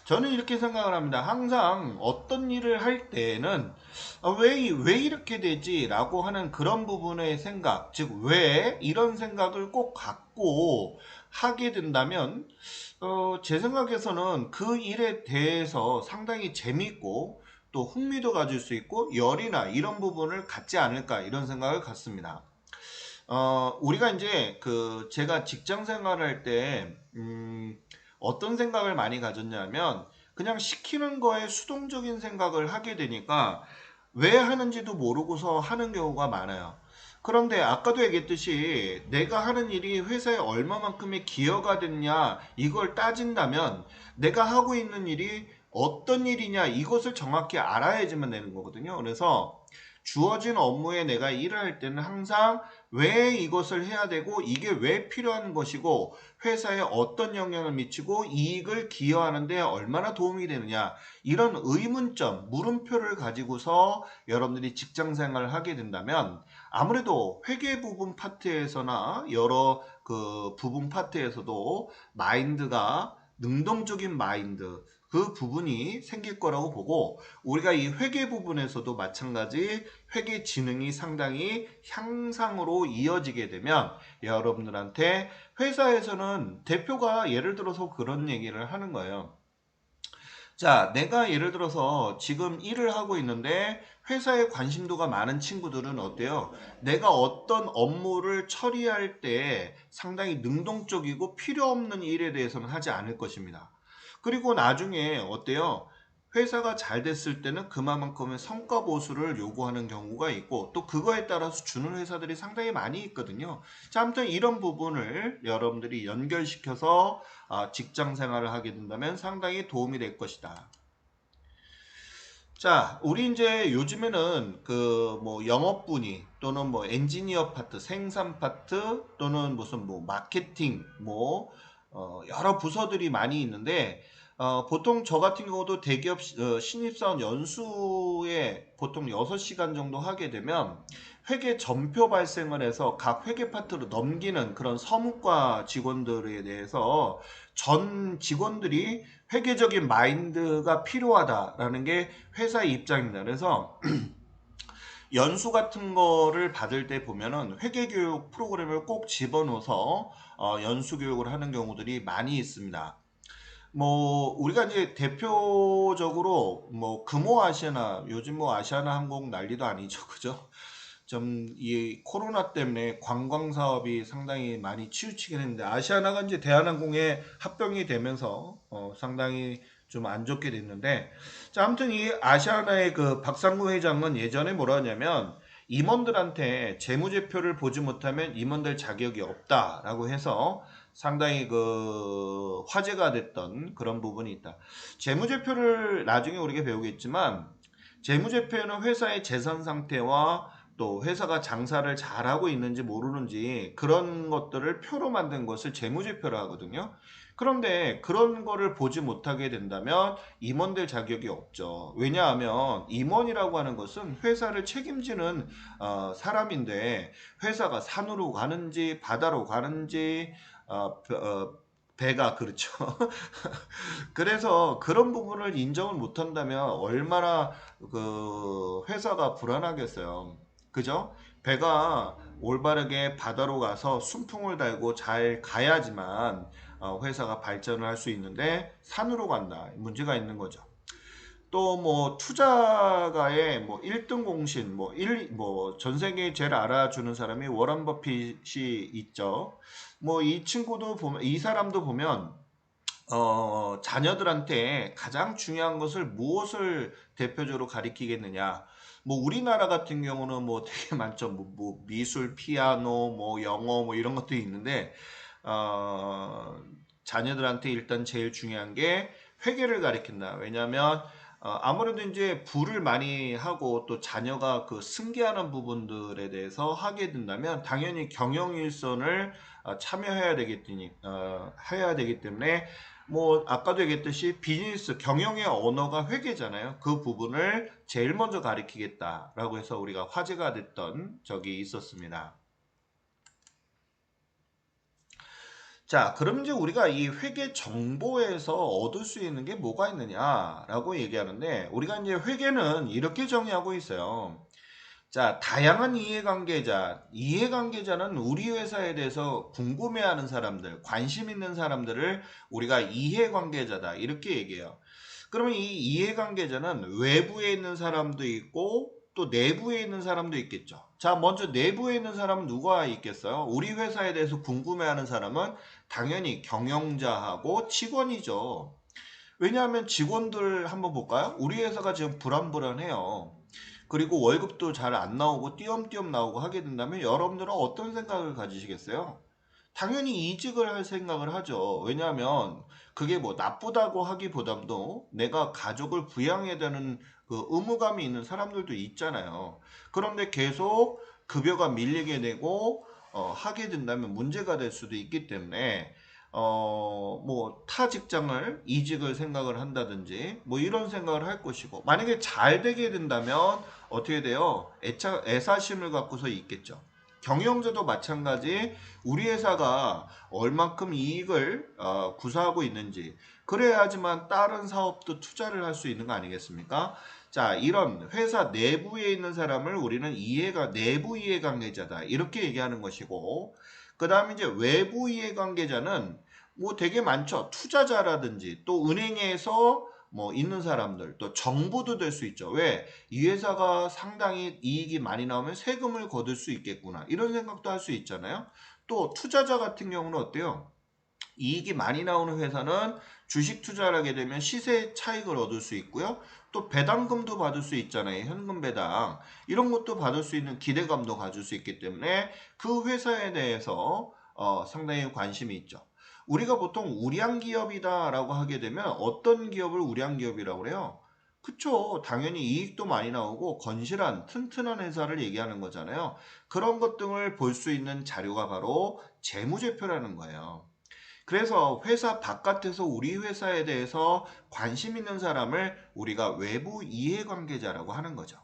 저는 이렇게 생각을 합니다. 항상 어떤 일을 할 때에는 왜 이렇게 되지? 라고 하는 그런 부분의 생각, 즉 왜 이런 생각을 꼭 갖고 하게 된다면 제 생각에서는 그 일에 대해서 상당히 재밌고 또 흥미도 가질 수 있고 열이나 이런 부분을 갖지 않을까 이런 생각을 갖습니다. 우리가 이제 제가 직장 생활할 때, 어떤 생각을 많이 가졌냐면, 그냥 시키는 거에 수동적인 생각을 하게 되니까, 왜 하는지도 모르고서 하는 경우가 많아요. 그런데 아까도 얘기했듯이 내가 하는 일이 회사에 얼마만큼의 기여가 됐냐, 이걸 따진다면 내가 하고 있는 일이 어떤 일이냐, 이것을 정확히 알아야지만 되는 거거든요. 그래서 주어진 업무에 내가 일을 할 때는 항상 왜 이것을 해야 되고 이게 왜 필요한 것이고 회사에 어떤 영향을 미치고 이익을 기여하는 데 얼마나 도움이 되느냐, 이런 의문점, 물음표를 가지고서 여러분들이 직장 생활을 하게 된다면 아무래도 회계 부분 파트에서나 여러 그 부분 파트에서도 마인드가 능동적인 마인드, 그 부분이 생길 거라고 보고, 우리가 이 회계 부분에서도 마찬가지 회계 지능이 상당히 향상으로 이어지게 되면 여러분들한테 회사에서는 대표가 예를 들어서 그런 얘기를 하는 거예요. 자, 내가 예를 들어서 지금 일을 하고 있는데 회사에 관심도가 많은 친구들은 어때요? 내가 어떤 업무를 처리할 때 상당히 능동적이고 필요 없는 일에 대해서는 하지 않을 것입니다. 그리고 나중에 어때요? 회사가 잘 됐을 때는 그만큼의 성과 보수를 요구하는 경우가 있고 또 그거에 따라서 주는 회사들이 상당히 많이 있거든요. 자, 아무튼 이런 부분을 여러분들이 연결시켜서 직장 생활을 하게 된다면 상당히 도움이 될 것이다. 자, 우리 이제 요즘에는 그 뭐 영업분위 또는 뭐 엔지니어 파트, 생산 파트 또는 무슨 뭐 마케팅 뭐 여러 부서들이 많이 있는데 보통 저 같은 경우도 대기업 신입사원 연수에 보통 6시간 정도 하게 되면 회계 전표 발생을 해서 각 회계 파트로 넘기는 그런 서무과 직원들에 대해서 전 직원들이 회계적인 마인드가 필요하다라는 게 회사의 입장입니다. 그래서 연수 같은 거를 받을 때 보면은 회계교육 프로그램을 꼭 집어넣어서 연수 교육을 하는 경우들이 많이 있습니다. 뭐 우리가 이제 대표적으로 뭐 금호 아시아나, 요즘 뭐 아시아나 항공 난리도 아니죠, 그죠? 좀 이 코로나 때문에 관광 사업이 상당히 많이 치우치긴 했는데 아시아나가 이제 대한항공에 합병이 되면서 상당히 좀 안 좋게 됐는데, 자, 아무튼 이 아시아나의 그 박상구 회장은 예전에 뭐라 하냐면 임원들한테 재무제표를 보지 못하면 임원들 자격이 없다라고 해서 상당히 그 화제가 됐던 그런 부분이 있다. 재무제표를 나중에 우리가 배우겠지만 재무제표는 회사의 재산 상태와 또 회사가 장사를 잘하고 있는지 모르는지 그런 것들을 표로 만든 것을 재무제표라 하거든요. 그런데 그런 거를 보지 못하게 된다면 임원들 자격이 없죠. 왜냐하면 임원이라고 하는 것은 회사를 책임지는 사람인데 회사가 산으로 가는지 바다로 가는지 배가 그렇죠. 그래서 그런 부분을 인정을 못한다면 얼마나 그 회사가 불안하겠어요. 그죠? 배가 올바르게 바다로 가서 순풍을 달고 잘 가야지만 회사가 발전을 할 수 있는데 산으로 간다. 문제가 있는 거죠. 또 뭐 투자가의 뭐 1등 공신 뭐 전 세계에 제일 알아주는 사람이 워런 버핏이 있죠. 뭐 이 친구도 보면, 이 사람도 보면 자녀들한테 가장 중요한 것을 무엇을 대표적으로 가리키겠느냐. 뭐 우리나라 같은 경우는 뭐 되게 많죠. 뭐 미술, 피아노, 뭐 영어 뭐 이런 것도 있는데 자녀들한테 일단 제일 중요한 게 회계를 가리킨다. 왜냐하면 아무래도 이제 부를 많이 하고 또 자녀가 그 승계하는 부분들에 대해서 하게 된다면 당연히 경영일선을 참여해야 해야 되기 때문에 뭐 아까도 얘기했듯이 비즈니스 경영의 언어가 회계잖아요. 그 부분을 제일 먼저 가리키겠다라고 해서 우리가 화제가 됐던 적이 있었습니다. 자, 그럼 이제 우리가 이 회계 정보에서 얻을 수 있는 게 뭐가 있느냐라고 얘기하는데, 우리가 이제 회계는 이렇게 정의하고 있어요. 자, 다양한 이해관계자는 우리 회사에 대해서 궁금해하는 사람들, 관심 있는 사람들을 우리가 이해관계자다 이렇게 얘기해요. 그러면 이 이해관계자는 외부에 있는 사람도 있고 또 내부에 있는 사람도 있겠죠. 자, 먼저 내부에 있는 사람은 누가 있겠어요? 우리 회사에 대해서 궁금해하는 사람은 당연히 경영자하고 직원이죠. 왜냐하면 직원들 한번 볼까요? 우리 회사가 지금 불안불안해요. 그리고 월급도 잘 안 나오고 띄엄띄엄 나오고 하게 된다면 여러분들은 어떤 생각을 가지시겠어요? 당연히 이직을 할 생각을 하죠. 왜냐하면 그게 뭐 나쁘다고 하기보다도 내가 가족을 부양해야 되는 그 의무감이 있는 사람들도 있잖아요. 그런데 계속 급여가 밀리게 되고 하게 된다면 문제가 될 수도 있기 때문에 뭐 타 직장을 이직을 생각을 한다든지 뭐 이런 생각을 할 것이고, 만약에 잘 되게 된다면 어떻게 돼요? 애사심을 갖고서 있겠죠. 경영자도 마찬가지, 우리 회사가 얼만큼 이익을 구사하고 있는지 그래야지만 다른 사업도 투자를 할 수 있는 거 아니겠습니까? 자, 이런 회사 내부에 있는 사람을 우리는 내부 이해관계자다 이렇게 얘기하는 것이고, 그 다음에 이제 외부 이해관계자는 뭐 되게 많죠. 투자자라든지 또 은행에서 뭐 있는 사람들, 또 정부도 될 수 있죠. 왜? 이 회사가 상당히 이익이 많이 나오면 세금을 거둘 수 있겠구나, 이런 생각도 할 수 있잖아요. 또 투자자 같은 경우는 어때요? 이익이 많이 나오는 회사는 주식 투자를 하게 되면 시세 차익을 얻을 수 있고요. 또 배당금도 받을 수 있잖아요. 현금 배당. 이런 것도 받을 수 있는 기대감도 가질 수 있기 때문에 그 회사에 대해서 상당히 관심이 있죠. 우리가 보통 우량기업이다라고 하게 되면 어떤 기업을 우량기업이라고 그래요? 그쵸. 당연히 이익도 많이 나오고 건실한 튼튼한 회사를 얘기하는 거잖아요. 그런 것 등을 볼 수 있는 자료가 바로 재무제표라는 거예요. 그래서 회사 바깥에서 우리 회사에 대해서 관심 있는 사람을 우리가 외부 이해관계자라고 하는 거죠.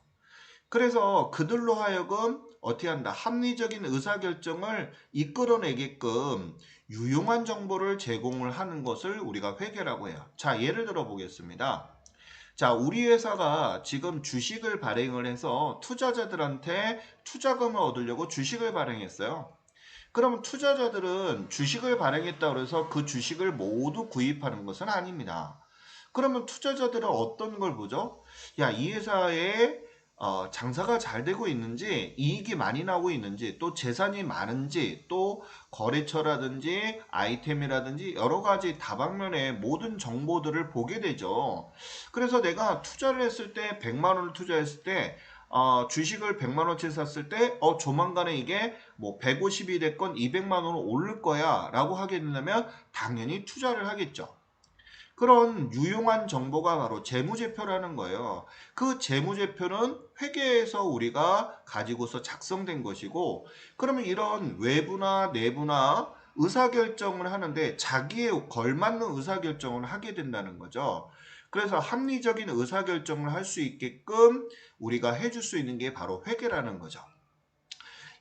그래서 그들로 하여금 어떻게 한다? 합리적인 의사결정을 이끌어내게끔 유용한 정보를 제공을 하는 것을 우리가 회계라고 해요. 자, 예를 들어 보겠습니다. 자, 우리 회사가 지금 주식을 발행을 해서 투자자들한테 투자금을 얻으려고 주식을 발행했어요. 그럼 투자자들은 주식을 발행했다고 해서 그 주식을 모두 구입하는 것은 아닙니다. 그러면 투자자들은 어떤 걸 보죠? 야, 이 회사에 장사가 잘 되고 있는지, 이익이 많이 나오고 있는지, 또 재산이 많은지, 또 거래처라든지 아이템이라든지 여러 가지 다방면의 모든 정보들을 보게 되죠. 그래서 내가 투자를 했을 때 100만 원을 투자했을 때 주식을 100만 원치 샀을 때 조만간에 이게 뭐 150이 됐건 200만 원으로 오를 거야 라고 하게 된다면 당연히 투자를 하겠죠. 그런 유용한 정보가 바로 재무제표라는 거예요. 그 재무제표는 회계에서 우리가 가지고서 작성된 것이고, 그러면 이런 외부나 내부나 의사결정을 하는데 자기에 걸맞는 의사결정을 하게 된다는 거죠. 그래서 합리적인 의사결정을 할 수 있게끔 우리가 해줄 수 있는 게 바로 회계라는 거죠.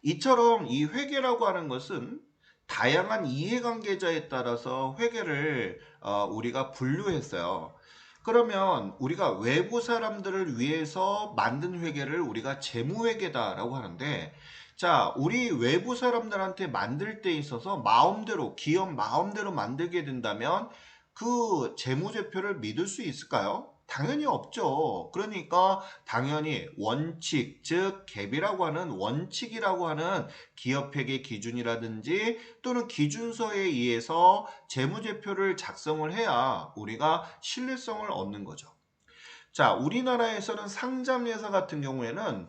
이처럼 이 회계라고 하는 것은 다양한 이해관계자에 따라서 회계를 우리가 분류했어요. 그러면 우리가 외부 사람들을 위해서 만든 회계를 우리가 재무회계다라고 하는데, 자, 우리 외부 사람들한테 만들 때 있어서 마음대로, 기업 마음대로 만들게 된다면 그 재무제표를 믿을 수 있을까요? 당연히 없죠. 그러니까 당연히 원칙, 즉 갭이라고 하는 원칙이라고 하는 기업회계 기준이라든지 또는 기준서에 의해서 재무제표를 작성을 해야 우리가 신뢰성을 얻는 거죠. 자, 우리나라에서는 상장회사 같은 경우에는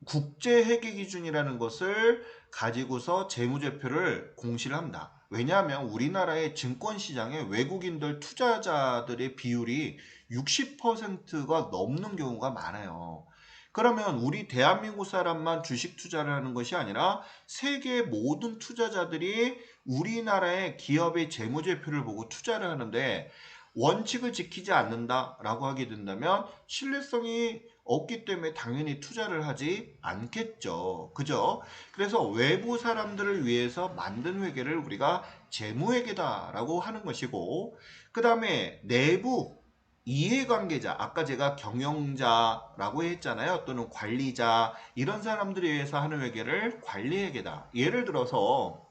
국제회계 기준이라는 것을 가지고서 재무제표를 공시를 합니다. 왜냐하면 우리나라의 증권시장에 외국인들 투자자들의 비율이 60%가 넘는 경우가 많아요. 그러면 우리 대한민국 사람만 주식 투자를 하는 것이 아니라 세계 모든 투자자들이 우리나라의 기업의 재무제표를 보고 투자를 하는데, 원칙을 지키지 않는다라고 하게 된다면 신뢰성이 없기 때문에 당연히 투자를 하지 않겠죠. 그죠? 그래서 외부 사람들을 위해서 만든 회계를 우리가 재무회계다라고 하는 것이고, 그 다음에 내부 이해관계자, 아까 제가 경영자라고 했잖아요. 또는 관리자, 이런 사람들에 의해서 하는 회계를 관리회계다. 예를 들어서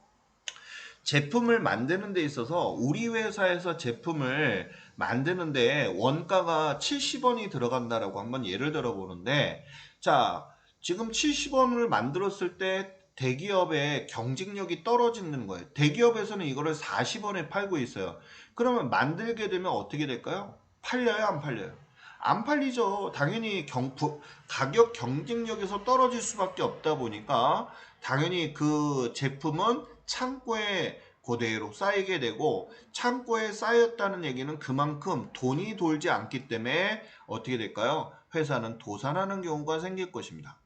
제품을 만드는 데 있어서 우리 회사에서 제품을 만드는데 원가가 70원이 들어간다라고 한번 예를 들어 보는데, 자, 지금 70원을 만들었을 때 대기업의 경쟁력이 떨어지는 거예요. 대기업에서는 이거를 40원에 팔고 있어요. 그러면 만들게 되면 어떻게 될까요? 팔려요, 안 팔려요? 안 팔리죠. 당연히 가격 경쟁력에서 떨어질 수밖에 없다 보니까 당연히 그 제품은 창고에 그대로 쌓이게 되고, 창고에 쌓였다는 얘기는 그만큼 돈이 돌지 않기 때문에 어떻게 될까요? 회사는 도산하는 경우가 생길 것입니다.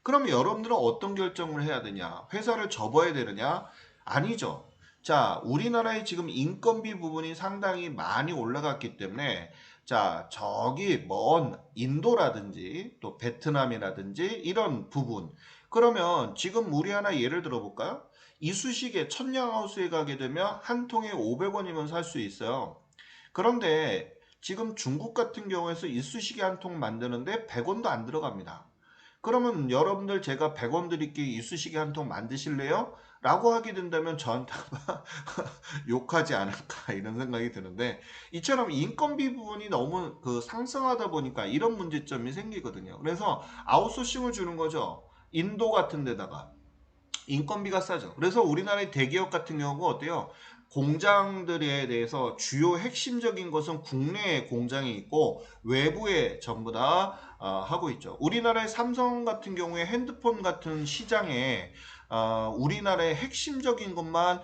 그럼 여러분들은 어떤 결정을 해야 되냐? 회사를 접어야 되느냐? 아니죠. 자, 우리나라의 지금 인건비 부분이 상당히 많이 올라갔기 때문에, 자, 저기 먼 인도라든지 또 베트남이라든지 이런 부분. 그러면 지금 우리 하나 예를 들어볼까요? 이쑤시개 천냥하우스에 가게 되면 한 통에 500원이면 살 수 있어요. 그런데 지금 중국 같은 경우에서 이쑤시개 한 통 만드는데 100원도 안 들어갑니다. 그러면 여러분들 제가 100원 드릴게요. 이쑤시개 한 통 만드실래요? 라고 하게 된다면 저한테 아마 욕하지 않을까 이런 생각이 드는데, 이처럼 인건비 부분이 너무 상승하다 보니까 이런 문제점이 생기거든요. 그래서 아웃소싱을 주는 거죠. 인도 같은 데다가. 인건비가 싸죠. 그래서 우리나라의 대기업 같은 경우가 어때요? 공장들에 대해서 주요 핵심적인 것은 국내에 공장이 있고 외부에 전부 다 하고 있죠. 우리나라의 삼성 같은 경우에 핸드폰 같은 시장에 우리나라의 핵심적인 것만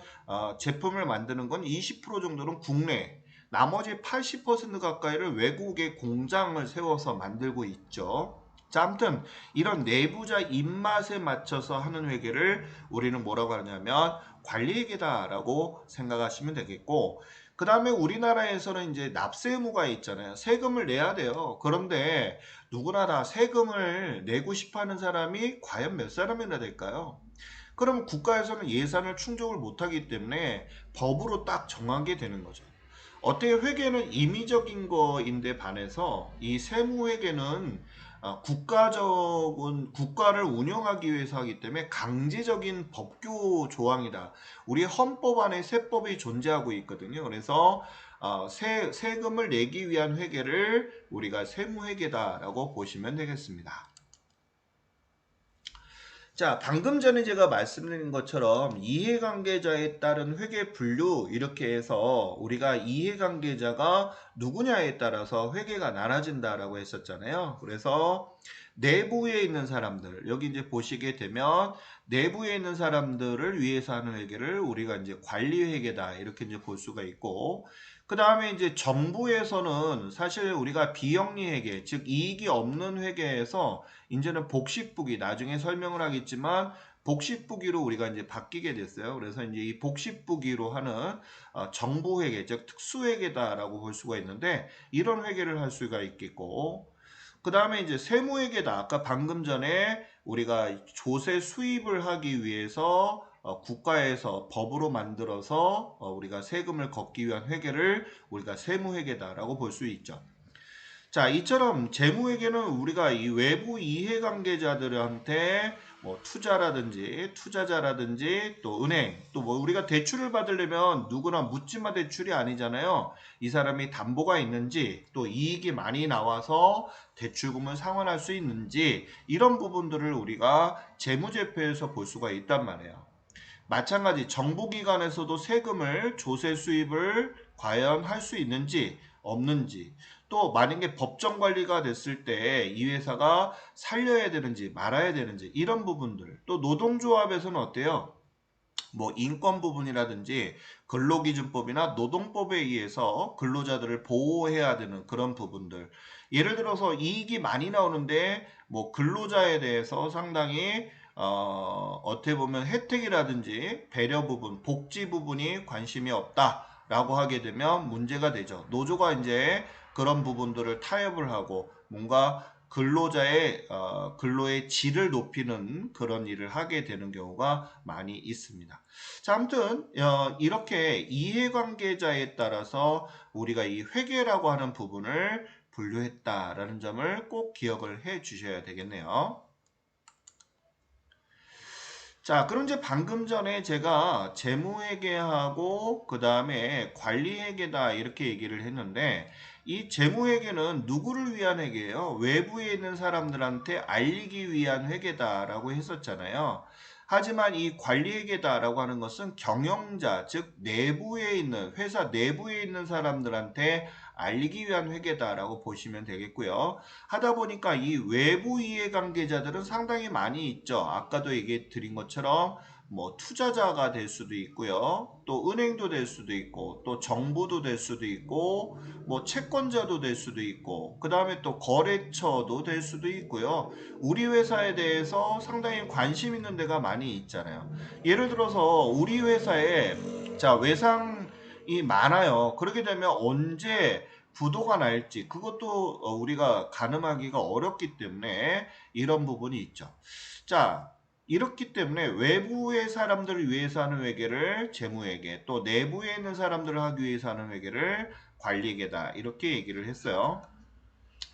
제품을 만드는 건 20% 정도는 국내, 나머지 80% 가까이를 외국의 공장을 세워서 만들고 있죠. 자, 아무튼 이런 내부자 입맛에 맞춰서 하는 회계를 우리는 뭐라고 하냐면 관리회계다라고 생각하시면 되겠고, 그 다음에 우리나라에서는 이제 납세 의무가 있잖아요. 세금을 내야 돼요. 그런데 누구나 다 세금을 내고 싶어 하는 사람이 과연 몇 사람이나 될까요? 그럼 국가에서는 예산을 충족을 못하기 때문에 법으로 딱 정하게 되는 거죠. 어떻게 회계는 임의적인 거인데 반해서 이 세무회계는 국가적인 국가를 운영하기 위해서 하기 때문에 강제적인 법규 조항이다. 우리 헌법 안에 세법이 존재하고 있거든요. 그래서 세금을 내기 위한 회계를 우리가 세무회계다라고 보시면 되겠습니다. 자, 방금 전에 제가 말씀드린 것처럼 이해관계자에 따른 회계 분류 이렇게 해서 우리가 이해관계자가 누구냐에 따라서 회계가 나눠진다라고 했었잖아요. 그래서 내부에 있는 사람들, 여기 이제 보시게 되면 내부에 있는 사람들을 위해서 하는 회계를 우리가 이제 관리회계다 이렇게 이제 볼 수가 있고, 그 다음에 이제 정부에서는 사실 우리가 비영리회계, 즉 이익이 없는 회계에서 이제는 복식부기, 나중에 설명을 하겠지만 복식부기로 우리가 이제 바뀌게 됐어요. 그래서 이제 이 복식부기로 하는 정부회계, 즉 특수회계다라고 볼 수가 있는데, 이런 회계를 할 수가 있겠고, 그 다음에 이제 세무회계다. 아까 방금 전에 우리가 조세 수입을 하기 위해서 국가에서 법으로 만들어서 우리가 세금을 걷기 위한 회계를 우리가 세무회계다라고 볼 수 있죠. 자, 이처럼 재무회계는 우리가 이 외부 이해관계자들한테 뭐 투자라든지 투자자라든지 또 은행, 또 뭐 우리가 대출을 받으려면 누구나 묻지마 대출이 아니잖아요. 이 사람이 담보가 있는지, 또 이익이 많이 나와서 대출금을 상환할 수 있는지, 이런 부분들을 우리가 재무제표에서 볼 수가 있단 말이에요. 마찬가지 정부기관에서도 세금을 조세 수입을 과연 할 수 있는지 없는지, 또 만약에 법정 관리가 됐을 때 이 회사가 살려야 되는지 말아야 되는지, 이런 부분들, 또 노동조합에서는 어때요? 뭐 인권 부분이라든지 근로기준법이나 노동법에 의해서 근로자들을 보호해야 되는 그런 부분들, 예를 들어서 이익이 많이 나오는데 뭐 근로자에 대해서 상당히 어떻게 보면 혜택이라든지 배려 부분, 복지 부분이 관심이 없다라고 하게 되면 문제가 되죠. 노조가 이제 그런 부분들을 타협을 하고 뭔가 근로자의 근로의 질을 높이는 그런 일을 하게 되는 경우가 많이 있습니다. 자, 아무튼 이렇게 이해관계자에 따라서 우리가 이 회계라고 하는 부분을 분류했다라는 점을 꼭 기억을 해 주셔야 되겠네요. 자, 그럼 이제 방금 전에 제가 재무회계하고 그 다음에 관리회계다 이렇게 얘기를 했는데, 이 재무회계는 누구를 위한 회계예요? 외부에 있는 사람들한테 알리기 위한 회계다라고 했었잖아요. 하지만 이 관리회계다라고 하는 것은 경영자, 즉 내부에 있는 회사 내부에 있는 사람들한테 알리기 위한 회계다라고 보시면 되겠고요. 하다 보니까 이 외부 이해관계자들은 상당히 많이 있죠. 아까도 얘기 드린 것처럼 뭐 투자자가 될 수도 있고요. 또 은행도 될 수도 있고, 또 정부도 될 수도 있고, 뭐 채권자도 될 수도 있고, 그 다음에 또 거래처도 될 수도 있고요. 우리 회사에 대해서 상당히 관심 있는 데가 많이 있잖아요. 예를 들어서 우리 회사에 자 외상이 많아요. 그렇게 되면 언제 부도가 날지 그것도 우리가 가늠하기가 어렵기 때문에 이런 부분이 있죠. 자, 이렇기 때문에 외부의 사람들을 위해서 하는 회계를 재무회계, 또 내부에 있는 사람들을 하기 위해서 하는 회계를 관리회계다. 이렇게 얘기를 했어요.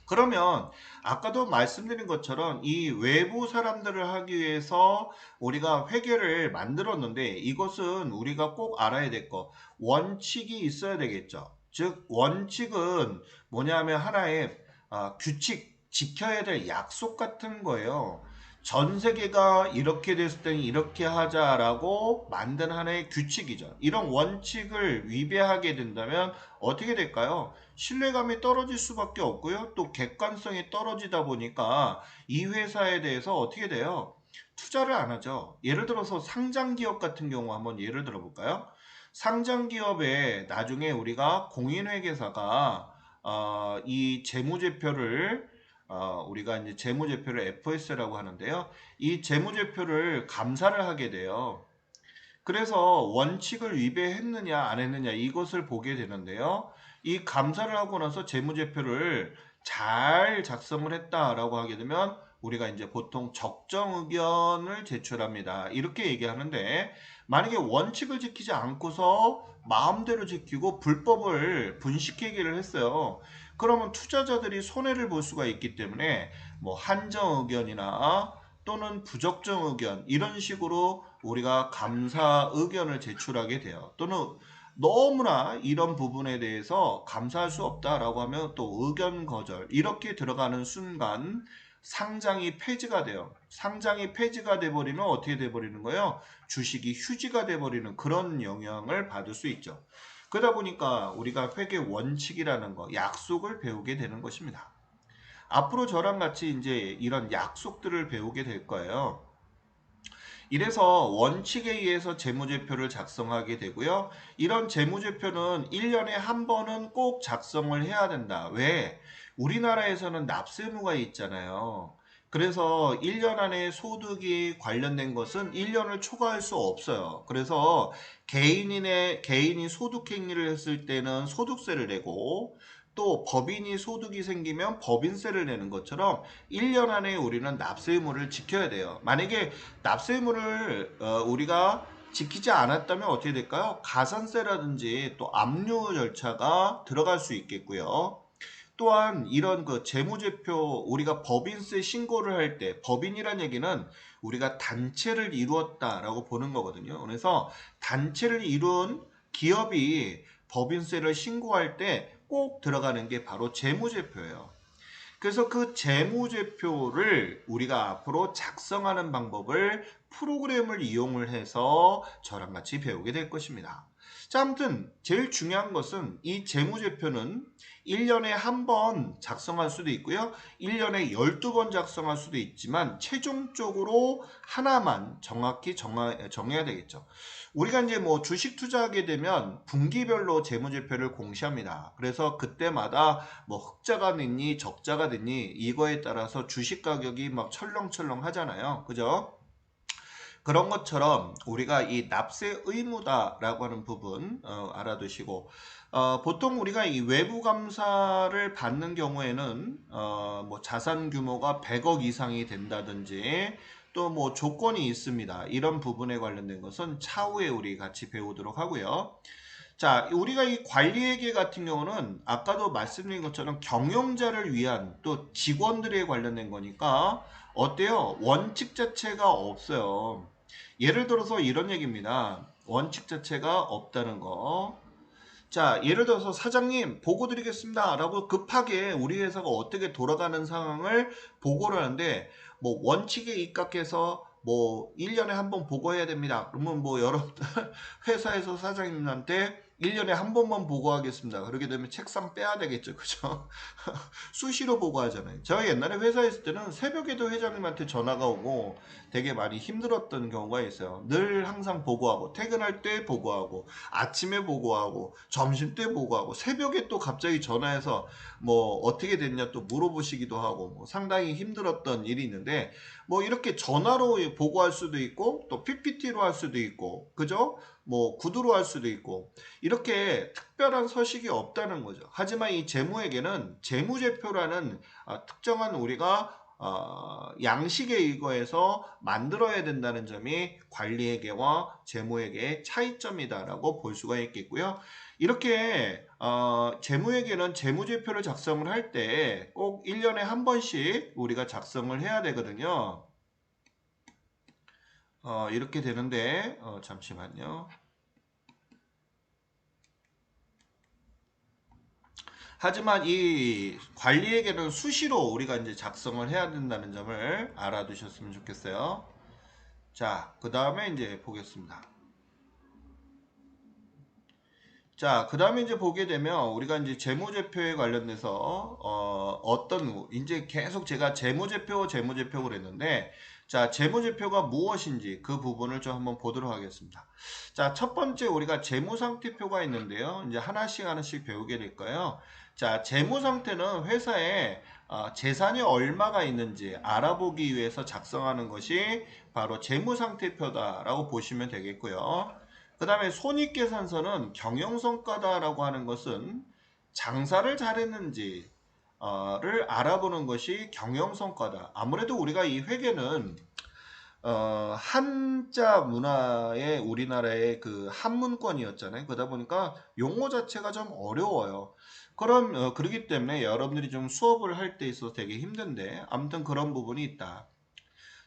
그러면 아까도 말씀드린 것처럼 이 외부 사람들을 하기 위해서 우리가 회계를 만들었는데 이것은 우리가 꼭 알아야 될 거 원칙이 있어야 되겠죠. 즉 원칙은 뭐냐면 하나의 규칙 지켜야 될 약속 같은 거예요. 전 세계가 이렇게 됐을 때는 이렇게 하자라고 만든 하나의 규칙이죠. 이런 원칙을 위배하게 된다면 어떻게 될까요? 신뢰감이 떨어질 수밖에 없고요. 또 객관성이 떨어지다 보니까 이 회사에 대해서 어떻게 돼요? 투자를 안 하죠. 예를 들어서 상장기업 같은 경우 한번 예를 들어 볼까요? 상장기업에 나중에 우리가 공인회계사가 이 재무제표를 우리가 이제 재무제표를 FS라고 하는데요. 이 재무제표를 감사를 하게 돼요. 그래서 원칙을 위배했느냐 안 했느냐 이것을 보게 되는데요. 이 감사를 하고 나서 재무제표를 잘 작성을 했다라고 하게 되면 우리가 이제 보통 적정 의견을 제출합니다. 이렇게 얘기하는데 만약에 원칙을 지키지 않고서 마음대로 지키고 불법을 분식회계를 했어요. 그러면 투자자들이 손해를 볼 수가 있기 때문에 뭐 한정 의견이나 또는 부적정 의견 이런 식으로 우리가 감사 의견을 제출하게 돼요. 또는 너무나 이런 부분에 대해서 감사할 수 없다라고 하면 또 의견 거절 이렇게 들어가는 순간 상장이 폐지가 돼요. 상장이 폐지가 돼버리면 어떻게 돼버리는 거예요? 주식이 휴지가 돼버리는 그런 영향을 받을 수 있죠. 그러다 보니까 우리가 회계 원칙이라는 거, 약속을 배우게 되는 것입니다. 앞으로 저랑 같이 이제 이런 약속들을 배우게 될 거예요. 이래서 원칙에 의해서 재무제표를 작성하게 되고요. 이런 재무제표는 1년에 한 번은 꼭 작성을 해야 된다. 왜? 우리나라에서는 납세 의무가 있잖아요. 그래서 1년 안에 소득이 관련된 것은 1년을 초과할 수 없어요. 그래서 개인이 소득 행위를 했을 때는 소득세를 내고 또 법인이 소득이 생기면 법인세를 내는 것처럼 1년 안에 우리는 납세 의무를 지켜야 돼요. 만약에 납세 의무를 우리가 지키지 않았다면 어떻게 될까요? 가산세라든지 또 압류 절차가 들어갈 수 있겠고요. 또한 이런 그 재무제표 우리가 법인세 신고를 할 때 법인이란 얘기는 우리가 단체를 이루었다라고 보는 거거든요. 그래서 단체를 이룬 기업이 법인세를 신고할 때 꼭 들어가는 게 바로 재무제표예요. 그래서 그 재무제표를 우리가 앞으로 작성하는 방법을 프로그램을 이용을 해서 저랑 같이 배우게 될 것입니다. 자, 아무튼 제일 중요한 것은 이 재무제표는 1년에 한 번 작성할 수도 있고요. 1년에 12번 작성할 수도 있지만 최종적으로 하나만 정확히 정해야 되겠죠. 우리가 이제 뭐 주식 투자하게 되면 분기별로 재무제표를 공시합니다. 그래서 그때마다 뭐 흑자가 됐니 적자가 됐니 이거에 따라서 주식 가격이 막 철렁철렁 하잖아요. 그죠? 그런 것처럼 우리가 이 납세 의무다라고 하는 부분 알아두시고 보통 우리가 이 외부 감사를 받는 경우에는 뭐 자산 규모가 100억 이상이 된다든지 또 뭐 조건이 있습니다. 이런 부분에 관련된 것은 차후에 우리 같이 배우도록 하고요. 자, 우리가 이 관리회계 같은 경우는 아까도 말씀드린 것처럼 경영자를 위한 또 직원들에 관련된 거니까 어때요? 원칙 자체가 없어요. 예를 들어서 이런 얘기입니다. 원칙 자체가 없다는 거. 자, 예를 들어서 사장님 보고 드리겠습니다 라고 급하게 우리 회사가 어떻게 돌아가는 상황을 보고를 하는데 뭐 원칙에 입각해서 뭐 1년에 한 번 보고해야 됩니다. 그러면 뭐 여러분들 회사에서 사장님한테 1년에 한 번만 보고하겠습니다. 그렇게 되면 책상 빼야 되겠죠. 그죠? 수시로 보고하잖아요. 제가 옛날에 회사에 있을 때는 새벽에도 회장님한테 전화가 오고 되게 많이 힘들었던 경우가 있어요. 늘 항상 보고하고, 퇴근할 때 보고하고, 아침에 보고하고, 점심 때 보고하고, 새벽에 또 갑자기 전화해서 뭐 어떻게 됐냐 또 물어보시기도 하고, 뭐 상당히 힘들었던 일이 있는데, 뭐 이렇게 전화로 보고할 수도 있고, 또 PPT로 할 수도 있고, 그죠? 뭐 구두로 할 수도 있고, 이렇게 특별한 서식이 없다는 거죠. 하지만 이 재무회계는 재무제표라는 특정한 우리가 양식에 의거해서 만들어야 된다는 점이 관리회계와 재무회계의 차이점이다라고 볼 수가 있겠고요. 이렇게 재무회계는 재무제표를 작성을 할 때 꼭 1년에 한 번씩 우리가 작성을 해야 되거든요. 이렇게 되는데 잠시만요. 하지만 이 관리에게는 수시로 우리가 이제 작성을 해야 된다는 점을 알아두셨으면 좋겠어요. 자, 그 다음에 이제 보겠습니다. 자, 그 다음에 이제 보게 되면 우리가 이제 재무제표에 관련돼서 어떤 이제 계속 제가 재무제표 그랬는데, 자, 재무제표가 무엇인지 그 부분을 좀 한번 보도록 하겠습니다. 자, 첫 번째 우리가 재무상태표가 있는데요. 이제 하나씩 배우게 될 거예요. 자, 재무상태는 회사에 재산이 얼마가 있는지 알아보기 위해서 작성하는 것이 바로 재무상태표다라고 보시면 되겠고요. 그 다음에 손익계산서는 경영성과다라고 하는 것은 장사를 잘했는지를 알아보는 것이 경영성과다. 아무래도 우리가 이 회계는 한자 문화의 우리나라의 그 한문권이었잖아요. 그러다 보니까 용어 자체가 좀 어려워요. 그렇기 때문에 여러분들이 좀 수업을 할 때 있어서 되게 힘든데 아무튼 그런 부분이 있다.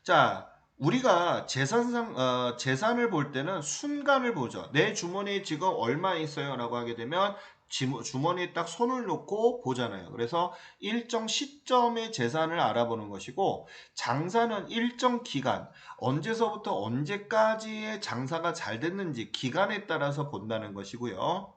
자, 우리가 재산을 볼 때는 순간을 보죠. 내 주머니에 지금 얼마 있어요? 라고 하게 되면 주머니에 딱 손을 놓고 보잖아요. 그래서 일정 시점의 재산을 알아보는 것이고, 장사는 일정 기간, 언제서부터 언제까지의 장사가 잘 됐는지 기간에 따라서 본다는 것이고요.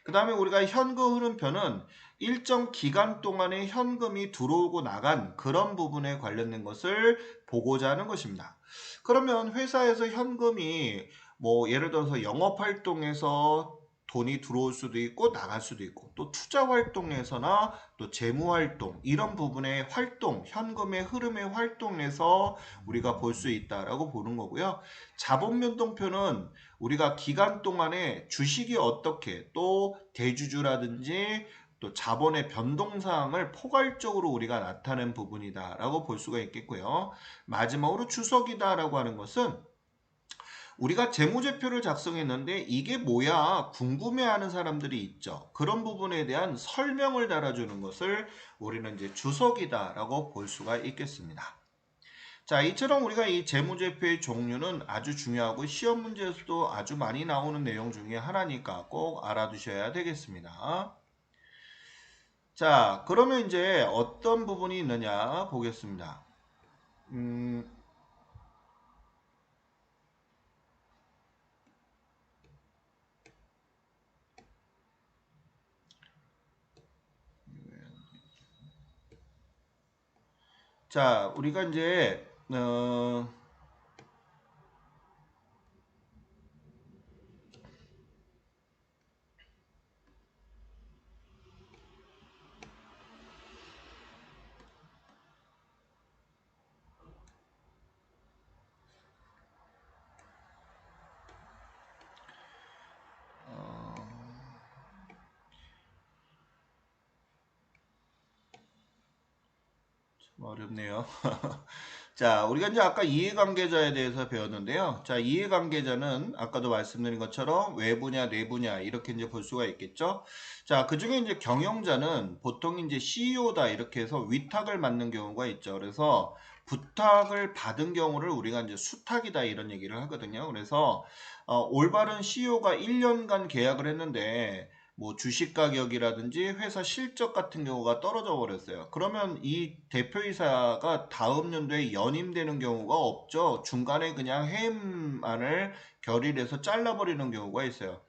그 다음에 우리가 현금 흐름표는 일정 기간 동안에 현금이 들어오고 나간 그런 부분에 관련된 것을 보고자 하는 것입니다. 그러면 회사에서 현금이 뭐 예를 들어서 영업활동에서 돈이 들어올 수도 있고 나갈 수도 있고, 또 투자활동에서나 또 재무활동 이런 부분의 활동, 현금의 흐름의 활동에서 우리가 볼 수 있다라고 보는 거고요. 자본변동표는 우리가 기간 동안에 주식이 어떻게, 또 대주주라든지 또 자본의 변동사항을 포괄적으로 우리가 나타낸 부분이다라고 볼 수가 있겠고요. 마지막으로 추석이다라고 하는 것은 우리가 재무제표를 작성했는데 이게 뭐야 궁금해하는 사람들이 있죠. 그런 부분에 대한 설명을 달아주는 것을 우리는 이제 주석이다라고 볼 수가 있겠습니다. 자, 이처럼 우리가 이 재무제표의 종류는 아주 중요하고 시험 문제에서도 아주 많이 나오는 내용 중에 하나니까 꼭 알아두셔야 되겠습니다. 자, 그러면 이제 어떤 부분이 있느냐 보겠습니다. 자, 우리가 이제 좀 어렵네요. 자, 우리가 이제 아까 이해관계자에 대해서 배웠는데요. 자, 이해관계자는 아까도 말씀드린 것처럼 외부냐, 내부냐 이렇게 이제 볼 수가 있겠죠. 자, 그 중에 이제 경영자는 보통 이제 CEO다 이렇게 해서 위탁을 맡는 경우가 있죠. 그래서 부탁을 받은 경우를 우리가 이제 수탁이다 이런 얘기를 하거든요. 그래서 올바른 CEO가 1년간 계약을 했는데 뭐 주식 가격이라든지 회사 실적 같은 경우가 떨어져 버렸어요. 그러면 이 대표이사가 다음 연도에 연임되는 경우가 없죠. 중간에 그냥 해임안을 결의를 해서 잘라버리는 경우가 있어요.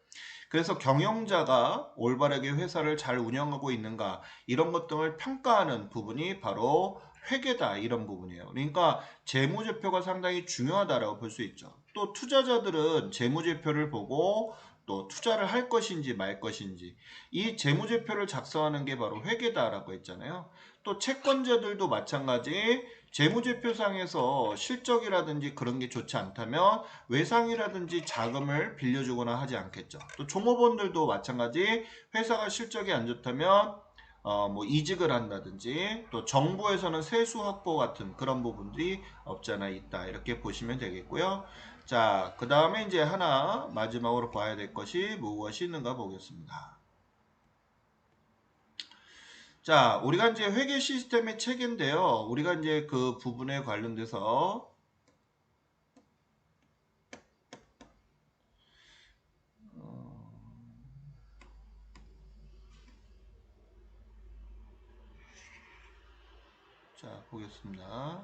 그래서 경영자가 올바르게 회사를 잘 운영하고 있는가 이런 것 등을 평가하는 부분이 바로 회계다 이런 부분이에요. 그러니까 재무제표가 상당히 중요하다라고 볼 수 있죠. 또 투자자들은 재무제표를 보고 또 투자를 할 것인지 말 것인지 이 재무제표를 작성하는 게 바로 회계다라고 했잖아요. 또 채권자들도 마찬가지 재무제표상에서 실적이라든지 그런 게 좋지 않다면 외상이라든지 자금을 빌려주거나 하지 않겠죠. 또 종업원들도 마찬가지 회사가 실적이 안 좋다면 뭐 이직을 한다든지 또 정부에서는 세수 확보 같은 그런 부분들이 없잖아 있다 이렇게 보시면 되겠고요. 자, 그 다음에 이제 하나 마지막으로 봐야 될 것이 무엇이 있는가 보겠습니다. 자, 우리가 이제 회계 시스템의 체계인데요. 우리가 이제 그 부분에 관련돼서 자, 보겠습니다.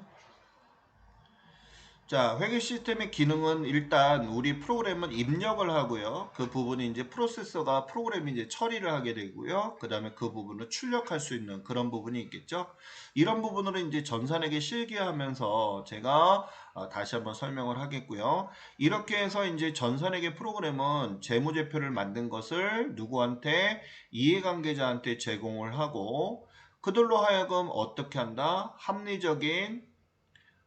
자, 회계 시스템의 기능은 일단 우리 프로그램은 입력을 하고요. 그 부분이 이제 프로세서가 프로그램이 이제 처리를 하게 되고요. 그 다음에 그 부분을 출력할 수 있는 그런 부분이 있겠죠. 이런 부분으로 이제 전산에게 실기하면서 제가 다시 한번 설명을 하겠고요. 이렇게 해서 이제 전산에게 프로그램은 재무제표를 만든 것을 누구한테 이해관계자한테 제공을 하고 그들로 하여금 어떻게 한다? 합리적인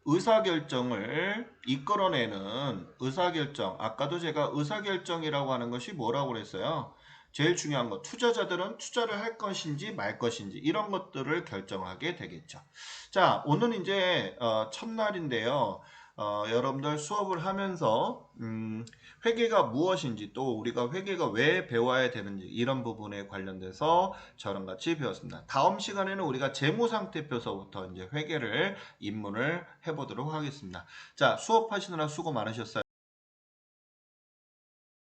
의사결정을 이끌어내는 의사결정. 아까도 제가 의사결정이라고 하는 것이 뭐라고 그랬어요? 제일 중요한 거 투자자들은 투자를 할 것인지 말 것인지 이런 것들을 결정하게 되겠죠. 자, 오늘 이제 첫날인데요. 여러분들 수업을 하면서 회계가 무엇인지 또 우리가 회계가 왜 배워야 되는지 이런 부분에 관련돼서 저랑 같이 배웠습니다. 다음 시간에는 우리가 재무상태표서부터 이제 회계를 입문을 해보도록 하겠습니다. 자, 수업하시느라 수고 많으셨어요.